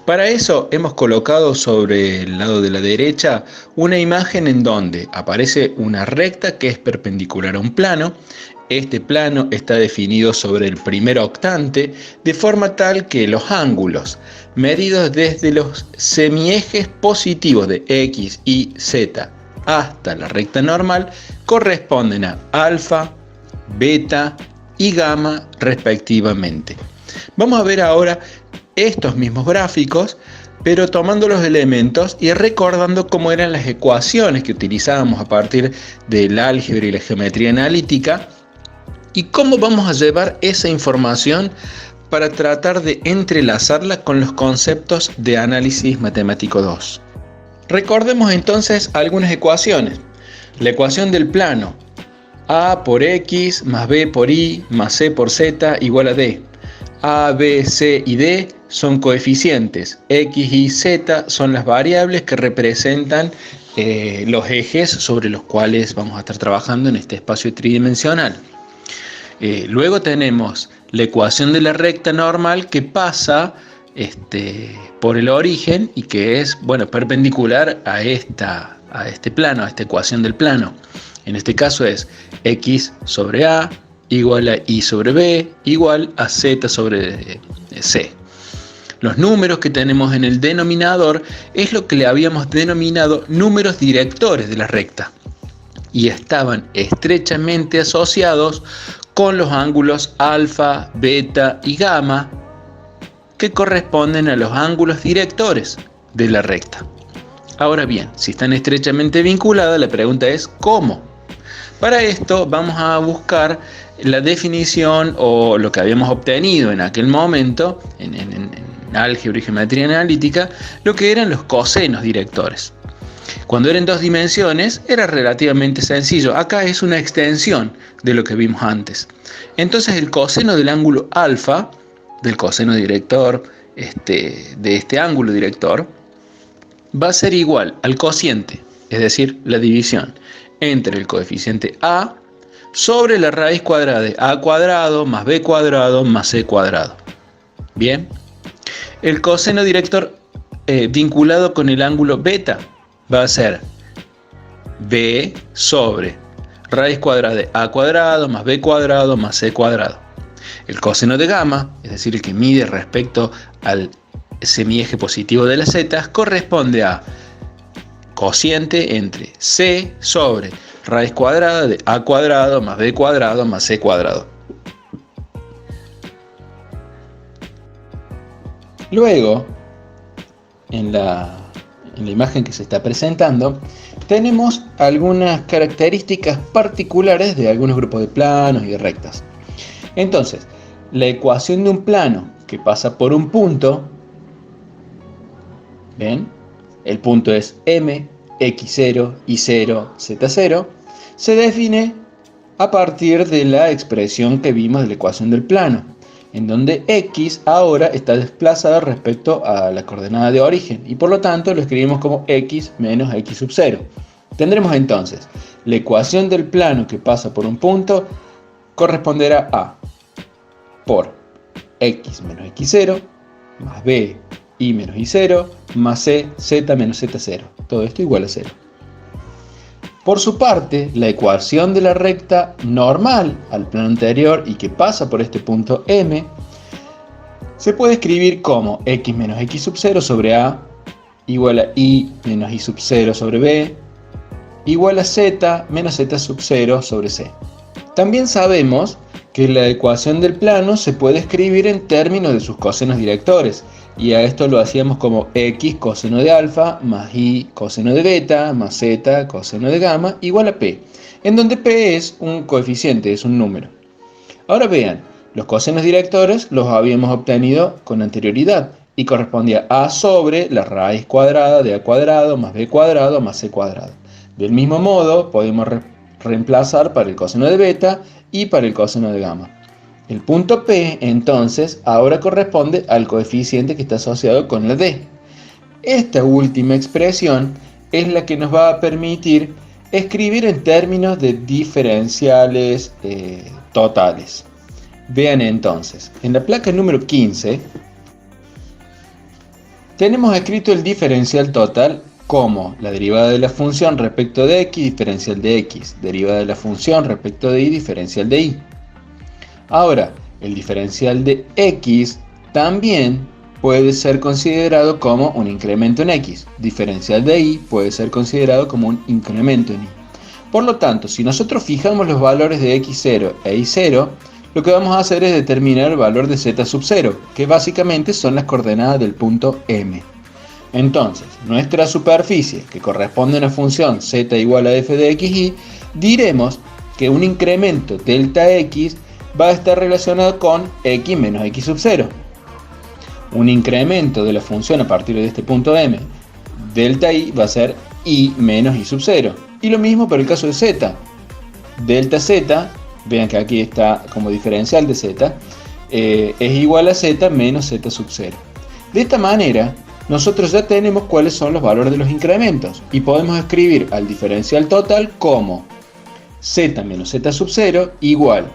Para eso hemos colocado sobre el lado de la derecha una imagen en donde aparece una recta que es perpendicular a un plano. Este plano está definido sobre el primer octante de forma tal que los ángulos medidos desde los semiejes positivos de X, Y, Z hasta la recta normal corresponden a alfa, beta y gamma respectivamente. Vamos a ver ahora estos mismos gráficos, pero tomando los elementos y recordando cómo eran las ecuaciones que utilizábamos a partir del álgebra y la geometría analítica y cómo vamos a llevar esa información para tratar de entrelazarla con los conceptos de análisis matemático 2. Recordemos entonces algunas ecuaciones. La ecuación del plano A por X más B por Y más C por Z igual a D. A, B, C y D son coeficientes, X y Z son las variables que representan los ejes sobre los cuales vamos a estar trabajando en este espacio tridimensional. Luego tenemos la ecuación de la recta normal que pasa por el origen y que es perpendicular a este plano, a esta ecuación del plano. En este caso es X sobre A igual a Y sobre B igual a Z sobre C. Los números que tenemos en el denominador es lo que le habíamos denominado números directores de la recta y estaban estrechamente asociados con los ángulos alfa, beta y gamma que corresponden a los ángulos directores de la recta. Ahora bien, si están estrechamente vinculadas, la pregunta es ¿cómo? Para esto vamos a buscar la definición o lo que habíamos obtenido en aquel momento en álgebra y geometría analítica, lo que eran los cosenos directores. Cuando eran dos dimensiones era relativamente sencillo. Acá es una extensión de lo que vimos antes. Entonces el coseno del ángulo alfa, del coseno director de este ángulo director, va a ser igual al cociente, es decir, la división entre el coeficiente A sobre la raíz cuadrada de A cuadrado más B cuadrado más C cuadrado. Bien, el coseno director vinculado con el ángulo beta va a ser B sobre raíz cuadrada de A cuadrado más B cuadrado más C cuadrado. El coseno de gamma, es decir, el que mide respecto al semieje positivo de las zetas, corresponde a cociente entre C sobre raíz cuadrada de A cuadrado más B cuadrado más C cuadrado. Luego, en la imagen que se está presentando, tenemos algunas características particulares de algunos grupos de planos y de rectas. Entonces, la ecuación de un plano que pasa por un punto, ¿ven? El punto es M, X0, Y0, Z0, se define a partir de la expresión que vimos de la ecuación del plano, en donde X ahora está desplazado respecto a la coordenada de origen y por lo tanto lo escribimos como X menos X sub 0. Tendremos entonces la ecuación del plano que pasa por un punto corresponderá a por X menos X0 más B Y menos Y0 más C Z menos Z0. Todo esto igual a 0. Por su parte, la ecuación de la recta normal al plano anterior y que pasa por este punto M se puede escribir como X menos X sub 0 sobre A igual a Y menos Y sub 0 sobre B igual a Z menos Z sub 0 sobre C. También sabemos que la ecuación del plano se puede escribir en términos de sus cosenos directores, Y a esto lo hacíamos como x coseno de alfa más y coseno de beta más z coseno de gamma igual a p, en donde p es un coeficiente, es un número. Ahora vean, los cosenos directores los habíamos obtenido con anterioridad y correspondía a sobre la raíz cuadrada de a cuadrado más b cuadrado más c cuadrado. Del mismo modo, podemos reemplazar para el coseno de beta y para el coseno de gamma. El punto P, entonces, ahora corresponde al coeficiente que está asociado con la D. Esta última expresión es la que nos va a permitir escribir en términos de diferenciales totales. Vean entonces, en la placa número 15 tenemos escrito el diferencial total como la derivada de la función respecto de x, diferencial de x, derivada de la función respecto de y, diferencial de y. Ahora, el diferencial de x también puede ser considerado como un incremento en x. Diferencial de y puede ser considerado como un incremento en y. Por lo tanto, si nosotros fijamos los valores de x0 e y0, lo que vamos a hacer es determinar el valor de z sub 0, que básicamente son las coordenadas del punto M. Entonces, nuestra superficie, que corresponde a una función z igual a f de xy, diremos que un incremento delta x va a estar relacionado con x menos x sub 0. Un incremento de la función a partir de este punto M, delta y, va a ser y menos y sub 0. Y lo mismo para el caso de z. Delta z, vean que aquí está como diferencial de z, es igual a z menos z sub 0. De esta manera, nosotros ya tenemos cuáles son los valores de los incrementos y podemos escribir al diferencial total como z menos z sub 0 igual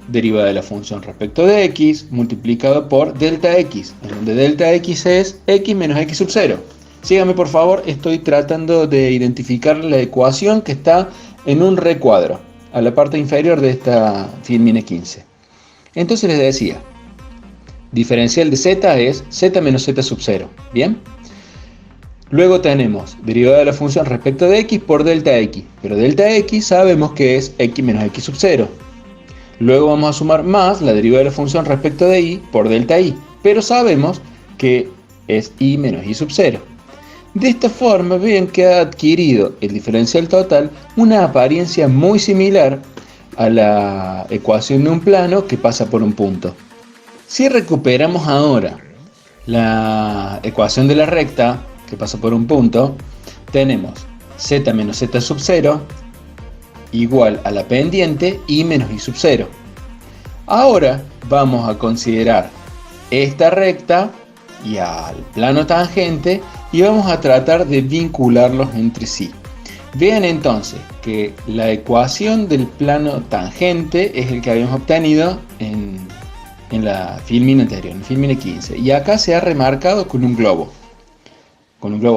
derivada de la función respecto de x multiplicado por delta x, en donde delta x es x menos x sub 0. Síganme por favor, estoy tratando de identificar la ecuación que está en un recuadro, a la parte inferior de esta Filmina 15. Entonces les decía, diferencial de z es z menos z sub 0, ¿bien? Luego tenemos derivada de la función respecto de x por delta x, pero delta x sabemos que es x menos x sub 0. Luego vamos a sumar más la derivada de la función respecto de y por delta y, pero sabemos que es y menos y sub 0. De esta forma ven que ha adquirido el diferencial total una apariencia muy similar a la ecuación de un plano que pasa por un punto. Si recuperamos ahora la ecuación de la recta que pasa por un punto, tenemos z menos z sub 0 igual a la pendiente y menos y sub 0. Ahora vamos a considerar esta recta y al plano tangente y vamos a tratar de vincularlos entre sí. Vean entonces que la ecuación del plano tangente es el que habíamos obtenido en la Filmina anterior, en Filmina 15, y acá se ha remarcado con un globo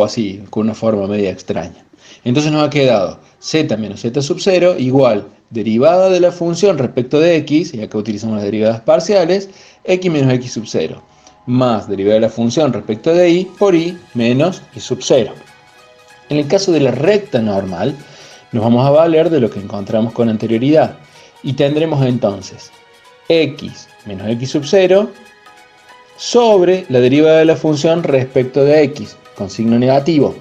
así, con una forma media extraña. Entonces nos ha quedado z menos z sub 0 igual derivada de la función respecto de x, y acá utilizamos las derivadas parciales, x menos x sub 0, más derivada de la función respecto de y por y menos y sub 0. En el caso de la recta normal, nos vamos a valer de lo que encontramos con anterioridad, y tendremos entonces x menos x sub 0 sobre la derivada de la función respecto de x, con signo negativo.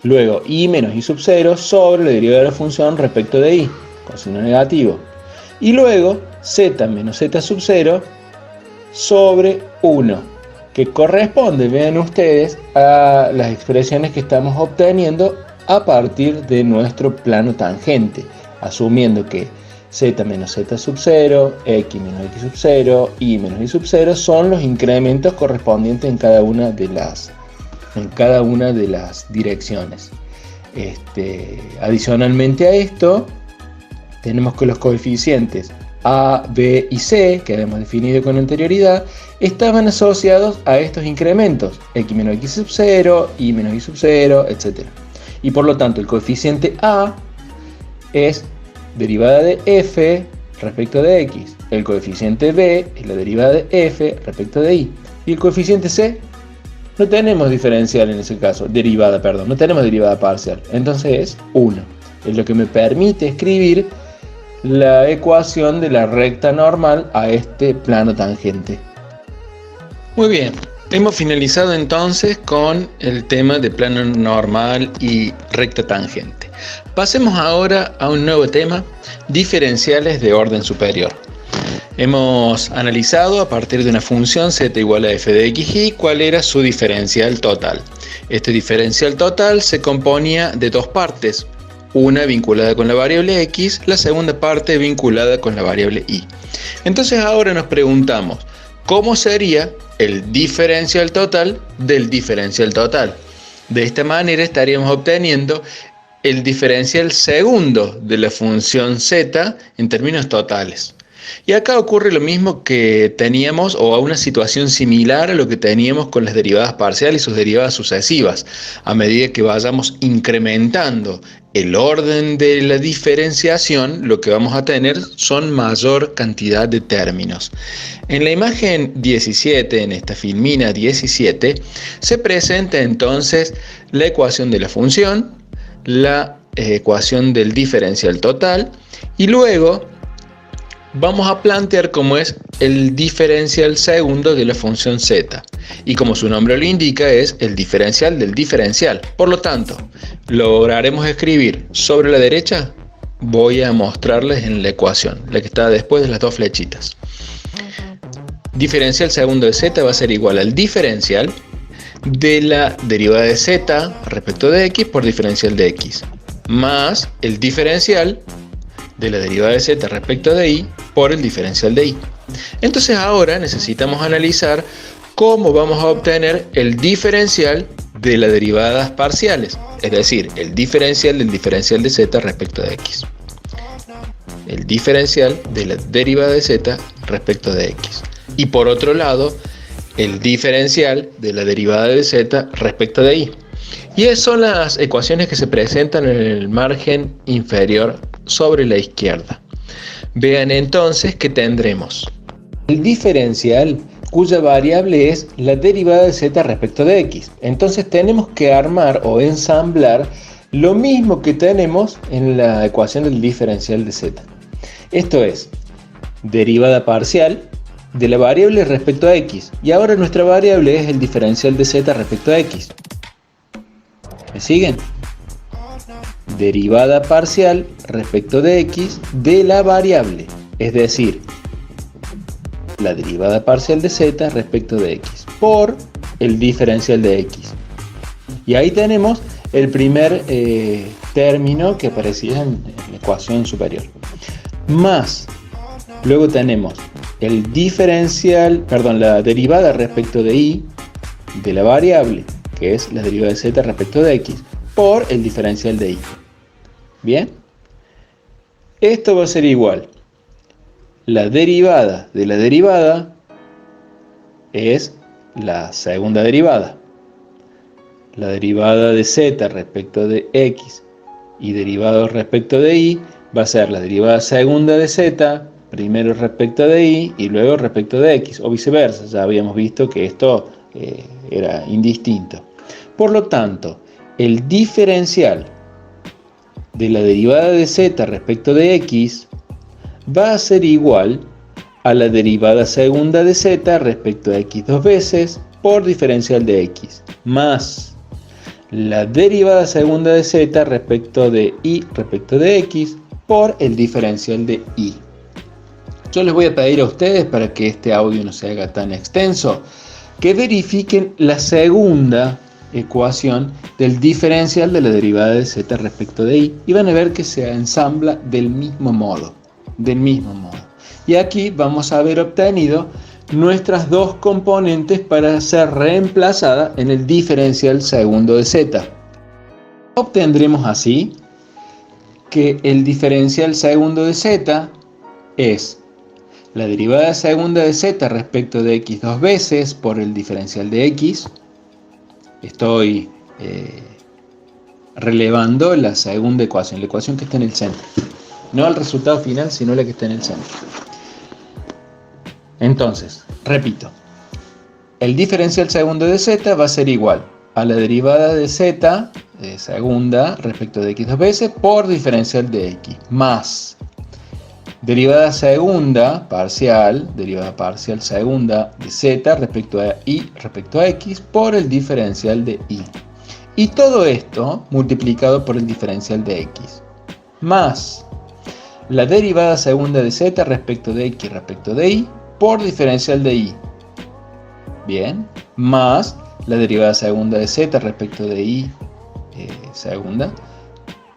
Luego y menos y sub 0 sobre la derivada de la función respecto de y, con signo negativo. Y luego z menos z sub 0 sobre 1, que corresponde, vean ustedes, a las expresiones que estamos obteniendo a partir de nuestro plano tangente, asumiendo que z menos z sub 0, x menos x sub 0, y menos y sub 0 son los incrementos correspondientes en cada una de las direcciones. Adicionalmente a esto, tenemos que los coeficientes a, b y c, que habíamos definido con anterioridad, estaban asociados a estos incrementos, x menos x sub 0, y menos y sub 0, etc. Y por lo tanto, el coeficiente a es derivada de f respecto de x, el coeficiente b es la derivada de f respecto de y el coeficiente c no tenemos diferencial en ese caso, no tenemos derivada parcial, entonces es 1, es lo que me permite escribir la ecuación de la recta normal a este plano tangente. Muy bien, Hemos finalizado entonces con el tema de plano normal y recta tangente. Pasemos ahora a un nuevo tema, diferenciales de orden superior. Hemos analizado a partir de una función z igual a f de xy cuál era su diferencial total. Este diferencial total se componía de dos partes, una vinculada con la variable x, la segunda parte vinculada con la variable y. Entonces ahora nos preguntamos, ¿cómo sería el diferencial total del diferencial total? De esta manera estaríamos obteniendo el diferencial segundo de la función z en términos totales. Y acá ocurre lo mismo que teníamos, o a una situación similar a lo que teníamos con las derivadas parciales y sus derivadas sucesivas. A medida que vayamos incrementando el orden de la diferenciación, lo que vamos a tener son mayor cantidad de términos. En la imagen 17, en esta filmina 17, se presenta entonces la ecuación de la función, la ecuación del diferencial total, y luego vamos a plantear cómo es el diferencial segundo de la función z. Y como su nombre lo indica, es el diferencial del diferencial. Por lo tanto, lograremos escribir sobre la derecha, voy a mostrarles en la ecuación, la que está después de las dos flechitas. Diferencial segundo de z va a ser igual al diferencial de la derivada de z respecto de x por diferencial de x, más el diferencial de la derivada de z respecto de y por el diferencial de y. Entonces ahora necesitamos analizar cómo vamos a obtener el diferencial de las derivadas parciales, es decir, el diferencial del diferencial de z respecto de x. El diferencial de la derivada de z respecto de x. Y por otro lado, el diferencial de la derivada de z respecto de y. Y esas son las ecuaciones que se presentan en el margen inferior sobre la izquierda. Vean entonces que tendremos el diferencial cuya variable es la derivada de z respecto de x. Entonces tenemos que armar o ensamblar lo mismo que tenemos en la ecuación del diferencial de z. Esto es, derivada parcial de la variable respecto a x. Y ahora nuestra variable es el diferencial de z respecto a x. ¿Me siguen? Derivada parcial respecto de x de la variable, es decir, la derivada parcial de z respecto de x por el diferencial de x. Y ahí tenemos el primer término que aparecía en la ecuación superior. Más, luego tenemos el diferencial, la derivada respecto de y de la variable, que es la derivada de z respecto de x, por el diferencial de y. Bien, esto va a ser igual. La derivada de la derivada es la segunda derivada. La derivada de z respecto de x y derivado respecto de y va a ser la derivada segunda de z, primero respecto de y luego respecto de x, o viceversa. Ya habíamos visto que esto era indistinto. Por lo tanto, el diferencial de la derivada de z respecto de x va a ser igual a la derivada segunda de z respecto a x dos veces por diferencial de x, más la derivada segunda de z respecto de y respecto de x por el diferencial de y. Yo les voy a pedir a ustedes, para que este audio no se haga tan extenso, que verifiquen la segunda ecuación del diferencial de la derivada de z respecto de y van a ver que se ensambla del mismo modo. Y aquí vamos a haber obtenido nuestras dos componentes para ser reemplazada en el diferencial segundo de z. Obtendremos así que el diferencial segundo de z es la derivada segunda de z respecto de x dos veces por el diferencial de x. Estoy relevando la segunda ecuación, la ecuación que está en el centro. No el resultado final, sino la que está en el centro. Entonces, repito, el diferencial segundo de z va a ser igual a la derivada de z segunda respecto de x dos veces por diferencial de x, más Derivada segunda parcial, derivada parcial segunda de z respecto a y respecto a x por el diferencial de y. Y todo esto multiplicado por el diferencial de x. Más la derivada segunda de z respecto de x respecto de y por diferencial de y. Bien. Más la derivada segunda de z respecto de y segunda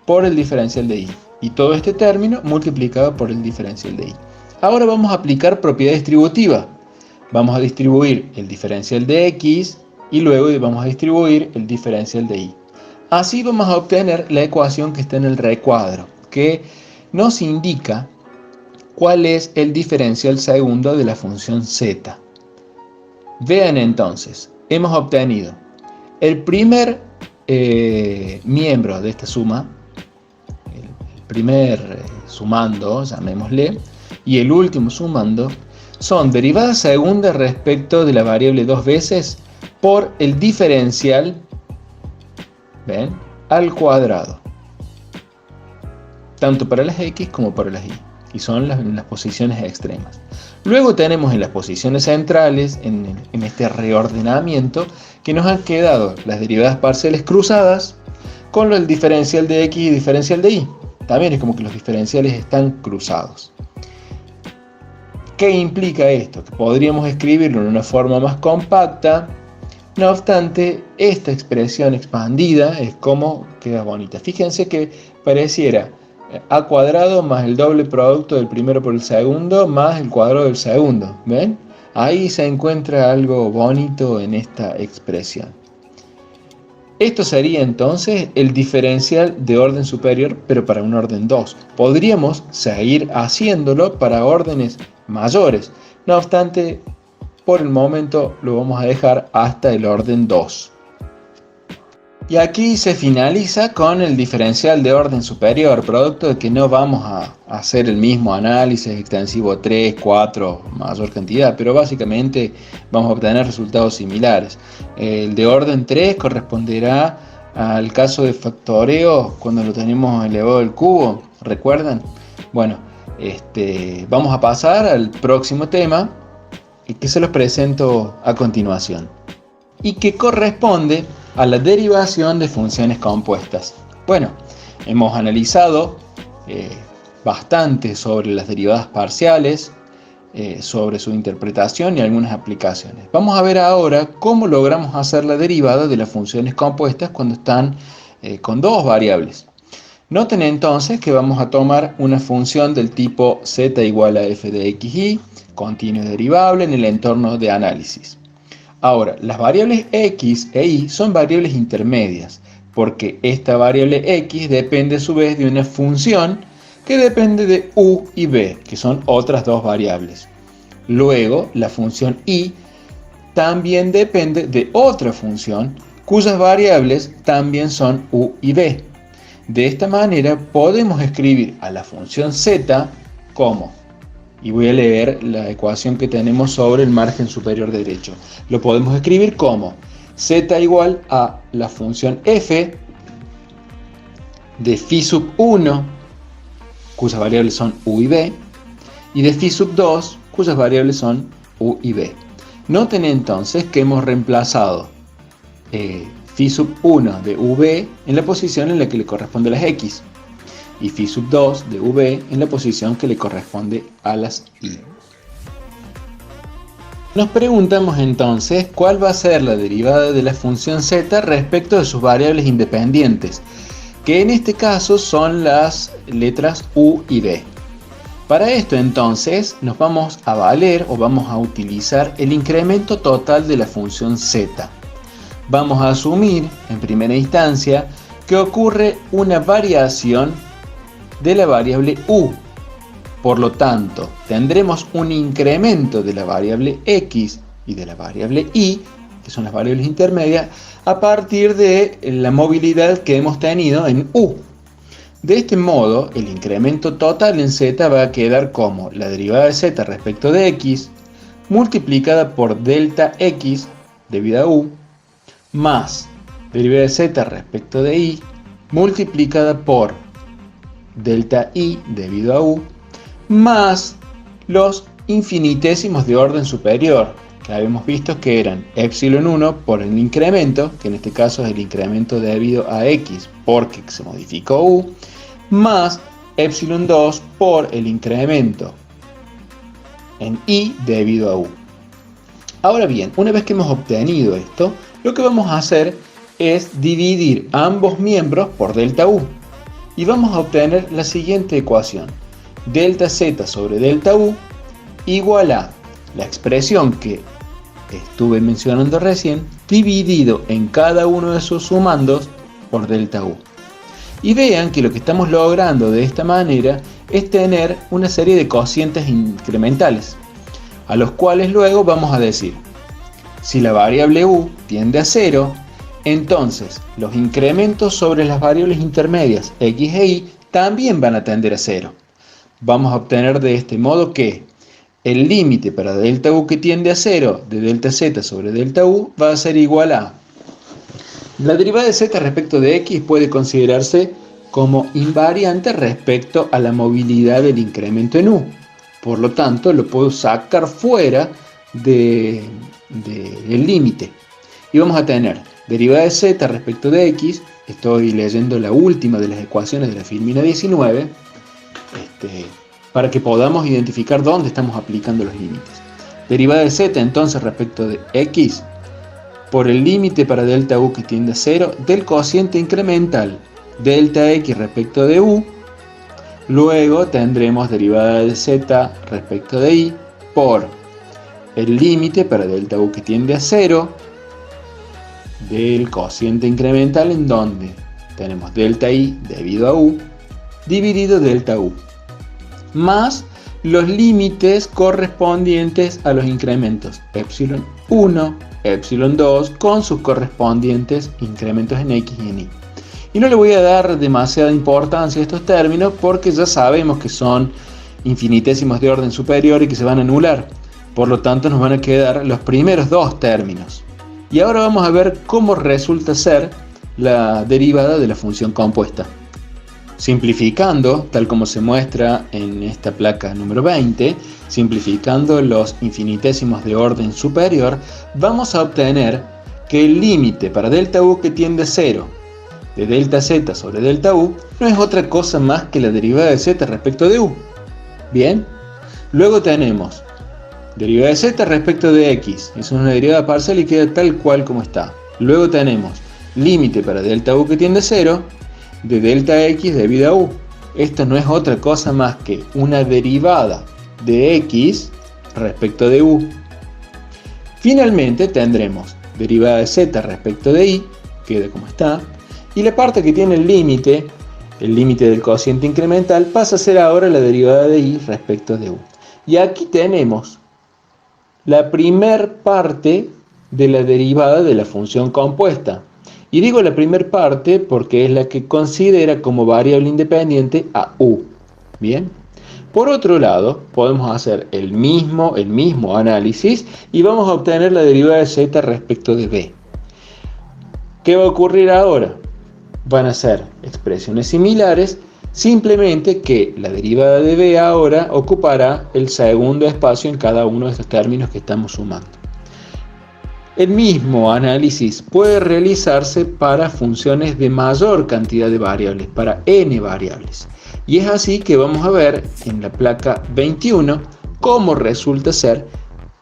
por el diferencial de y. Y todo este término multiplicado por el diferencial de y. Ahora vamos a aplicar propiedad distributiva. Vamos a distribuir el diferencial de x y luego vamos a distribuir el diferencial de y. Así vamos a obtener la ecuación que está en el recuadro, que nos indica cuál es el diferencial segundo de la función z. Vean entonces, hemos obtenido el primer miembro de esta suma, el primer sumando, llamémosle, y el último sumando, son derivada segunda respecto de la variable dos veces por el diferencial, ¿ven?, al cuadrado, tanto para las x como para las y, y son las posiciones extremas. Luego tenemos en las posiciones centrales, en este reordenamiento, que nos han quedado las derivadas parciales cruzadas con el diferencial de x y diferencial de y. También es como que los diferenciales están cruzados. ¿Qué implica esto? Que podríamos escribirlo en una forma más compacta. No obstante, esta expresión expandida es como queda bonita. Fíjense que pareciera a cuadrado más el doble producto del primero por el segundo más el cuadrado del segundo. ¿Ven? Ahí se encuentra algo bonito en esta expresión. Esto sería entonces el diferencial de orden superior, pero para un orden 2. Podríamos seguir haciéndolo para órdenes mayores. No obstante, por el momento lo vamos a dejar hasta el orden 2. Y aquí se finaliza con el diferencial de orden superior, producto de que no vamos a hacer el mismo análisis extensivo 3, 4, mayor cantidad, pero básicamente vamos a obtener resultados similares. El de orden 3 corresponderá al caso de factoreo cuando lo tenemos elevado al cubo, ¿recuerdan? Bueno, vamos a pasar al próximo tema, que se los presento a continuación, y que corresponde a la derivación de funciones compuestas. Bueno, hemos analizado bastante sobre las derivadas parciales, sobre su interpretación y algunas aplicaciones. Vamos a ver ahora cómo logramos hacer la derivada de las funciones compuestas cuando están con dos variables. Noten entonces que vamos a tomar una función del tipo z igual a f de xy, continua y derivable en el entorno de análisis. Ahora, las variables x e y son variables intermedias, porque esta variable x depende a su vez de una función que depende de u y b, que son otras dos variables. Luego, la función y también depende de otra función, cuyas variables también son u y b. De esta manera podemos escribir a la función z como, y voy a leer la ecuación que tenemos sobre el margen superior derecho. Lo podemos escribir como z igual a la función f de phi sub 1, cuyas variables son u y b, y de phi sub 2, cuyas variables son u y b. Noten entonces que hemos reemplazado phi sub 1 de v en la posición en la que le corresponde a las x, y phi sub 2 de v en la posición que le corresponde a las y. Nos preguntamos entonces cuál va a ser la derivada de la función z respecto de sus variables independientes, que en este caso son las letras u y b. Para esto entonces nos vamos a valer o vamos a utilizar el incremento total de la función z. Vamos a asumir en primera instancia que ocurre una variación de la variable u. Por lo tanto, tendremos un incremento de la variable x y de la variable y, que son las variables intermedias, a partir de la movilidad que hemos tenido en u. De este modo, el incremento total en z va a quedar como la derivada de z respecto de x multiplicada por delta x debido a u, más derivada de z respecto de y multiplicada por delta y debido a u, más los infinitésimos de orden superior, que habíamos visto que eran epsilon 1 por el incremento, que en este caso es el incremento debido a x porque se modificó u, más epsilon 2 por el incremento en y debido a u. Ahora bien, una vez que hemos obtenido esto, lo que vamos a hacer es dividir ambos miembros por delta u y vamos a obtener la siguiente ecuación: delta z sobre delta u igual a la expresión que estuve mencionando recién dividido en cada uno de sus sumandos por delta u. Y vean que lo que estamos logrando de esta manera es tener una serie de cocientes incrementales, a los cuales luego vamos a decir: si la variable u tiende a 0, entonces los incrementos sobre las variables intermedias x e y también van a tender a 0. Vamos a obtener de este modo que el límite para delta u que tiende a 0 de delta z sobre delta u va a ser igual a... La derivada de z respecto de x puede considerarse como invariante respecto a la movilidad del incremento en u. Por lo tanto, lo puedo sacar fuera del límite. Y vamos a tener derivada de z respecto de x. Estoy leyendo la última de las ecuaciones de la Filmina 19. Para que podamos identificar dónde estamos aplicando los límites. Derivada de z entonces respecto de x por el límite para delta u que tiende a 0 del cociente incremental delta x respecto de u. Luego tendremos derivada de z respecto de y por el límite para delta u que tiende a 0 del cociente incremental en donde tenemos delta i debido a u dividido delta u, más los límites correspondientes a los incrementos epsilon 1, epsilon 2 con sus correspondientes incrementos en x y en y. Y no le voy a dar demasiada importancia a estos términos porque ya sabemos que son infinitésimos de orden superior y que se van a anular. Por lo tanto nos van a quedar los primeros dos términos. Y ahora vamos a ver cómo resulta ser la derivada de la función compuesta. Simplificando, tal como se muestra en esta placa número 20, simplificando los infinitésimos de orden superior, vamos a obtener que el límite para delta u que tiende a 0 de delta z sobre delta u no es otra cosa más que la derivada de z respecto de u. Bien, luego tenemos derivada de z respecto de x, es una derivada parcial y queda tal cual como está. Luego tenemos límite para delta u que tiende a 0 de delta x debido a u. Esto no es otra cosa más que una derivada de x respecto de u. Finalmente tendremos derivada de z respecto de y, queda como está, y la parte que tiene el límite del cociente incremental, pasa a ser ahora la derivada de y respecto de u. Y aquí tenemos la primer parte de la derivada de la función compuesta. Y digo la primer parte porque es la que considera como variable independiente a u. Bien. Por otro lado, podemos hacer el mismo análisis y vamos a obtener la derivada de z respecto de b. ¿Qué va a ocurrir ahora? Van a ser expresiones similares, simplemente que la derivada de b ahora ocupará el segundo espacio en cada uno de estos términos que estamos sumando. El mismo análisis puede realizarse para funciones de mayor cantidad de variables, para n variables. Y es así que vamos a ver en la placa 21 cómo resulta ser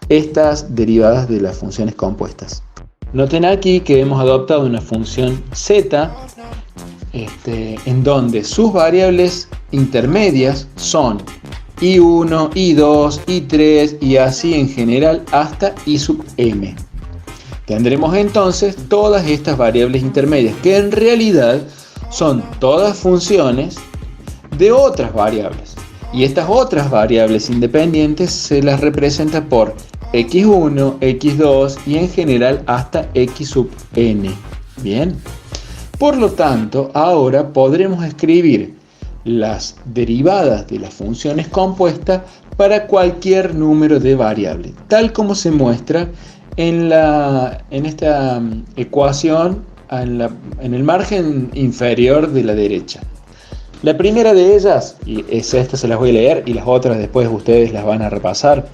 estas derivadas de las funciones compuestas. Noten aquí que hemos adoptado una función z en donde sus variables intermedias son i1, i2, i3 y así en general hasta i sub m. Tendremos entonces todas estas variables intermedias que en realidad son todas funciones de otras variables. Y estas otras variables independientes se las representa por x1, x2 y en general hasta x sub n. Bien. Por lo tanto, ahora podremos escribir las derivadas de las funciones compuestas para cualquier número de variables, tal como se muestra en esta ecuación en el margen inferior de la derecha. La primera de ellas, y esta se las voy a leer y las otras después ustedes las van a repasar,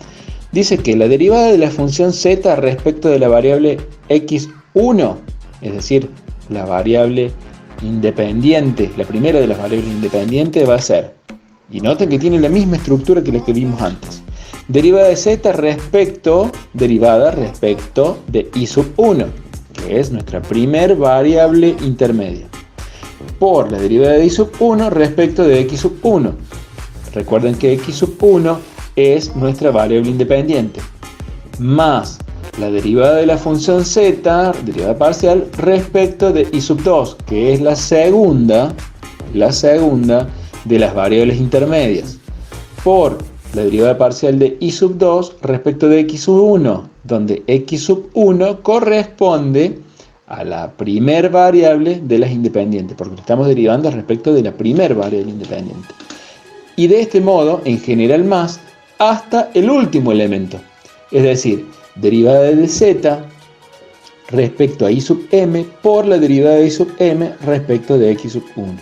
dice que la derivada de la función z respecto de la variable x1, es decir, la variable independiente, la primera de las variables independientes va a ser, y noten que tiene la misma estructura que la que vimos antes, derivada de z derivada respecto de i sub 1, que es nuestra primer variable intermedia, por la derivada de i sub 1 respecto de x sub 1. Recuerden que x sub 1 es nuestra variable independiente, más la derivada de la función z, derivada parcial, respecto de i sub 2, que es la segunda de las variables intermedias, por la derivada parcial de i sub 2 respecto de x sub 1, donde x sub 1 corresponde a la primer variable de las independientes, porque lo estamos derivando respecto de la primer variable independiente. Y de este modo, en general más, hasta el último elemento, es decir, derivada de z respecto a i sub m por la derivada de i sub m respecto de x sub 1.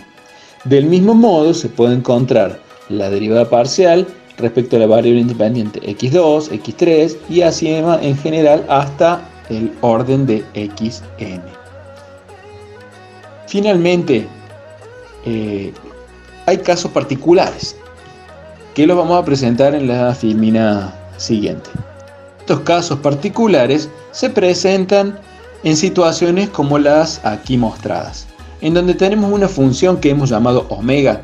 Del mismo modo se puede encontrar la derivada parcial respecto a la variable independiente x2, x3 y así en general hasta el orden de xn. Finalmente, hay casos particulares que los vamos a presentar en la filmina siguiente. Estos casos particulares se presentan en situaciones como las aquí mostradas, en donde tenemos una función que hemos llamado omega,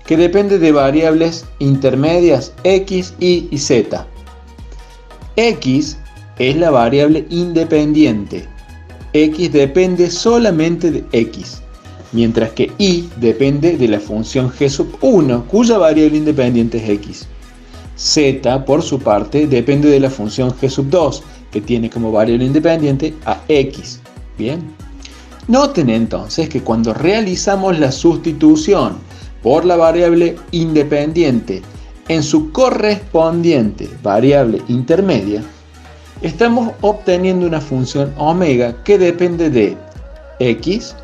que depende de variables intermedias x, y y z. X es la variable independiente. X depende solamente de x, mientras que y depende de la función g sub 1, cuya variable independiente es x. Z, por su parte, depende de la función g sub 2, que tiene como variable independiente a x. Bien. Noten entonces que cuando realizamos la sustitución por la variable independiente en su correspondiente variable intermedia, estamos obteniendo una función omega que depende de x,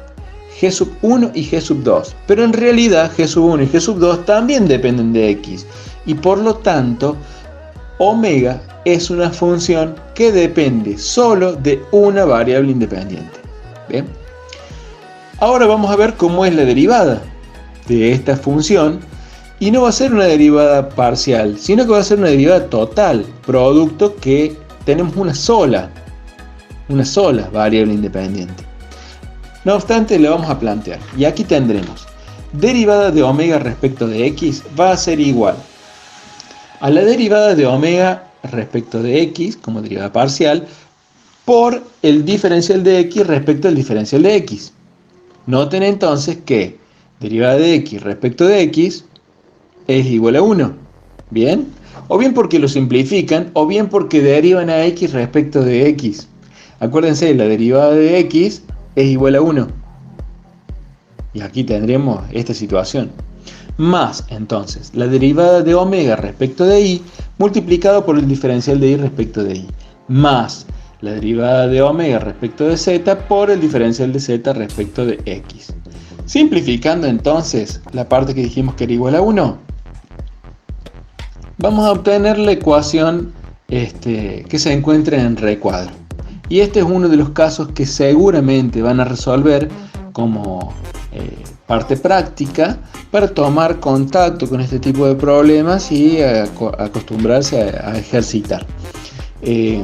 g sub 1 y g sub 2. Pero en realidad g sub 1 y g sub 2 también dependen de x. Y por lo tanto, omega es una función que depende solo de una variable independiente. ¿Bien? Ahora vamos a ver cómo es la derivada de esta función. Y no va a ser una derivada parcial, sino que va a ser una derivada total, producto que tenemos una sola variable independiente. No obstante, le vamos a plantear, y aquí tendremos derivada de omega respecto de x va a ser igual a la derivada de omega respecto de x, como derivada parcial, por el diferencial de x respecto al diferencial de x. Noten entonces que derivada de x respecto de x es igual a 1, ¿bien? O bien porque lo simplifican, o bien porque derivan a x respecto de x. Acuérdense, la derivada de x es igual a 1. Y aquí tendremos esta situación. Más, entonces, la derivada de omega respecto de y, multiplicado por el diferencial de y respecto de y. Más la derivada de omega respecto de z por el diferencial de z respecto de x. Simplificando entonces la parte que dijimos que era igual a 1, vamos a obtener la ecuación que se encuentra en recuadro. Y este es uno de los casos que seguramente van a resolver como parte práctica para tomar contacto con este tipo de problemas y acostumbrarse a ejercitar. Y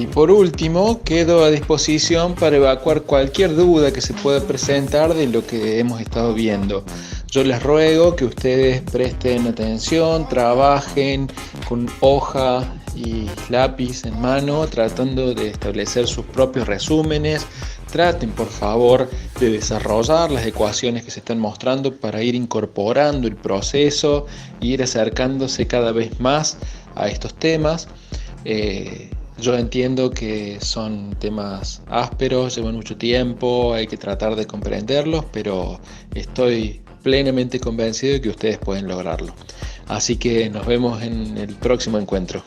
por último, quedo a disposición para evacuar cualquier duda que se pueda presentar de lo que hemos estado viendo. Yo les ruego que ustedes presten atención, trabajen con hoja y lápiz en mano, tratando de establecer sus propios resúmenes. Traten, por favor, de desarrollar las ecuaciones que se están mostrando para ir incorporando el proceso e ir acercándose cada vez más a estos temas. Yo entiendo que son temas ásperos, llevan mucho tiempo, hay que tratar de comprenderlos, pero estoy plenamente convencido de que ustedes pueden lograrlo. Así que nos vemos en el próximo encuentro.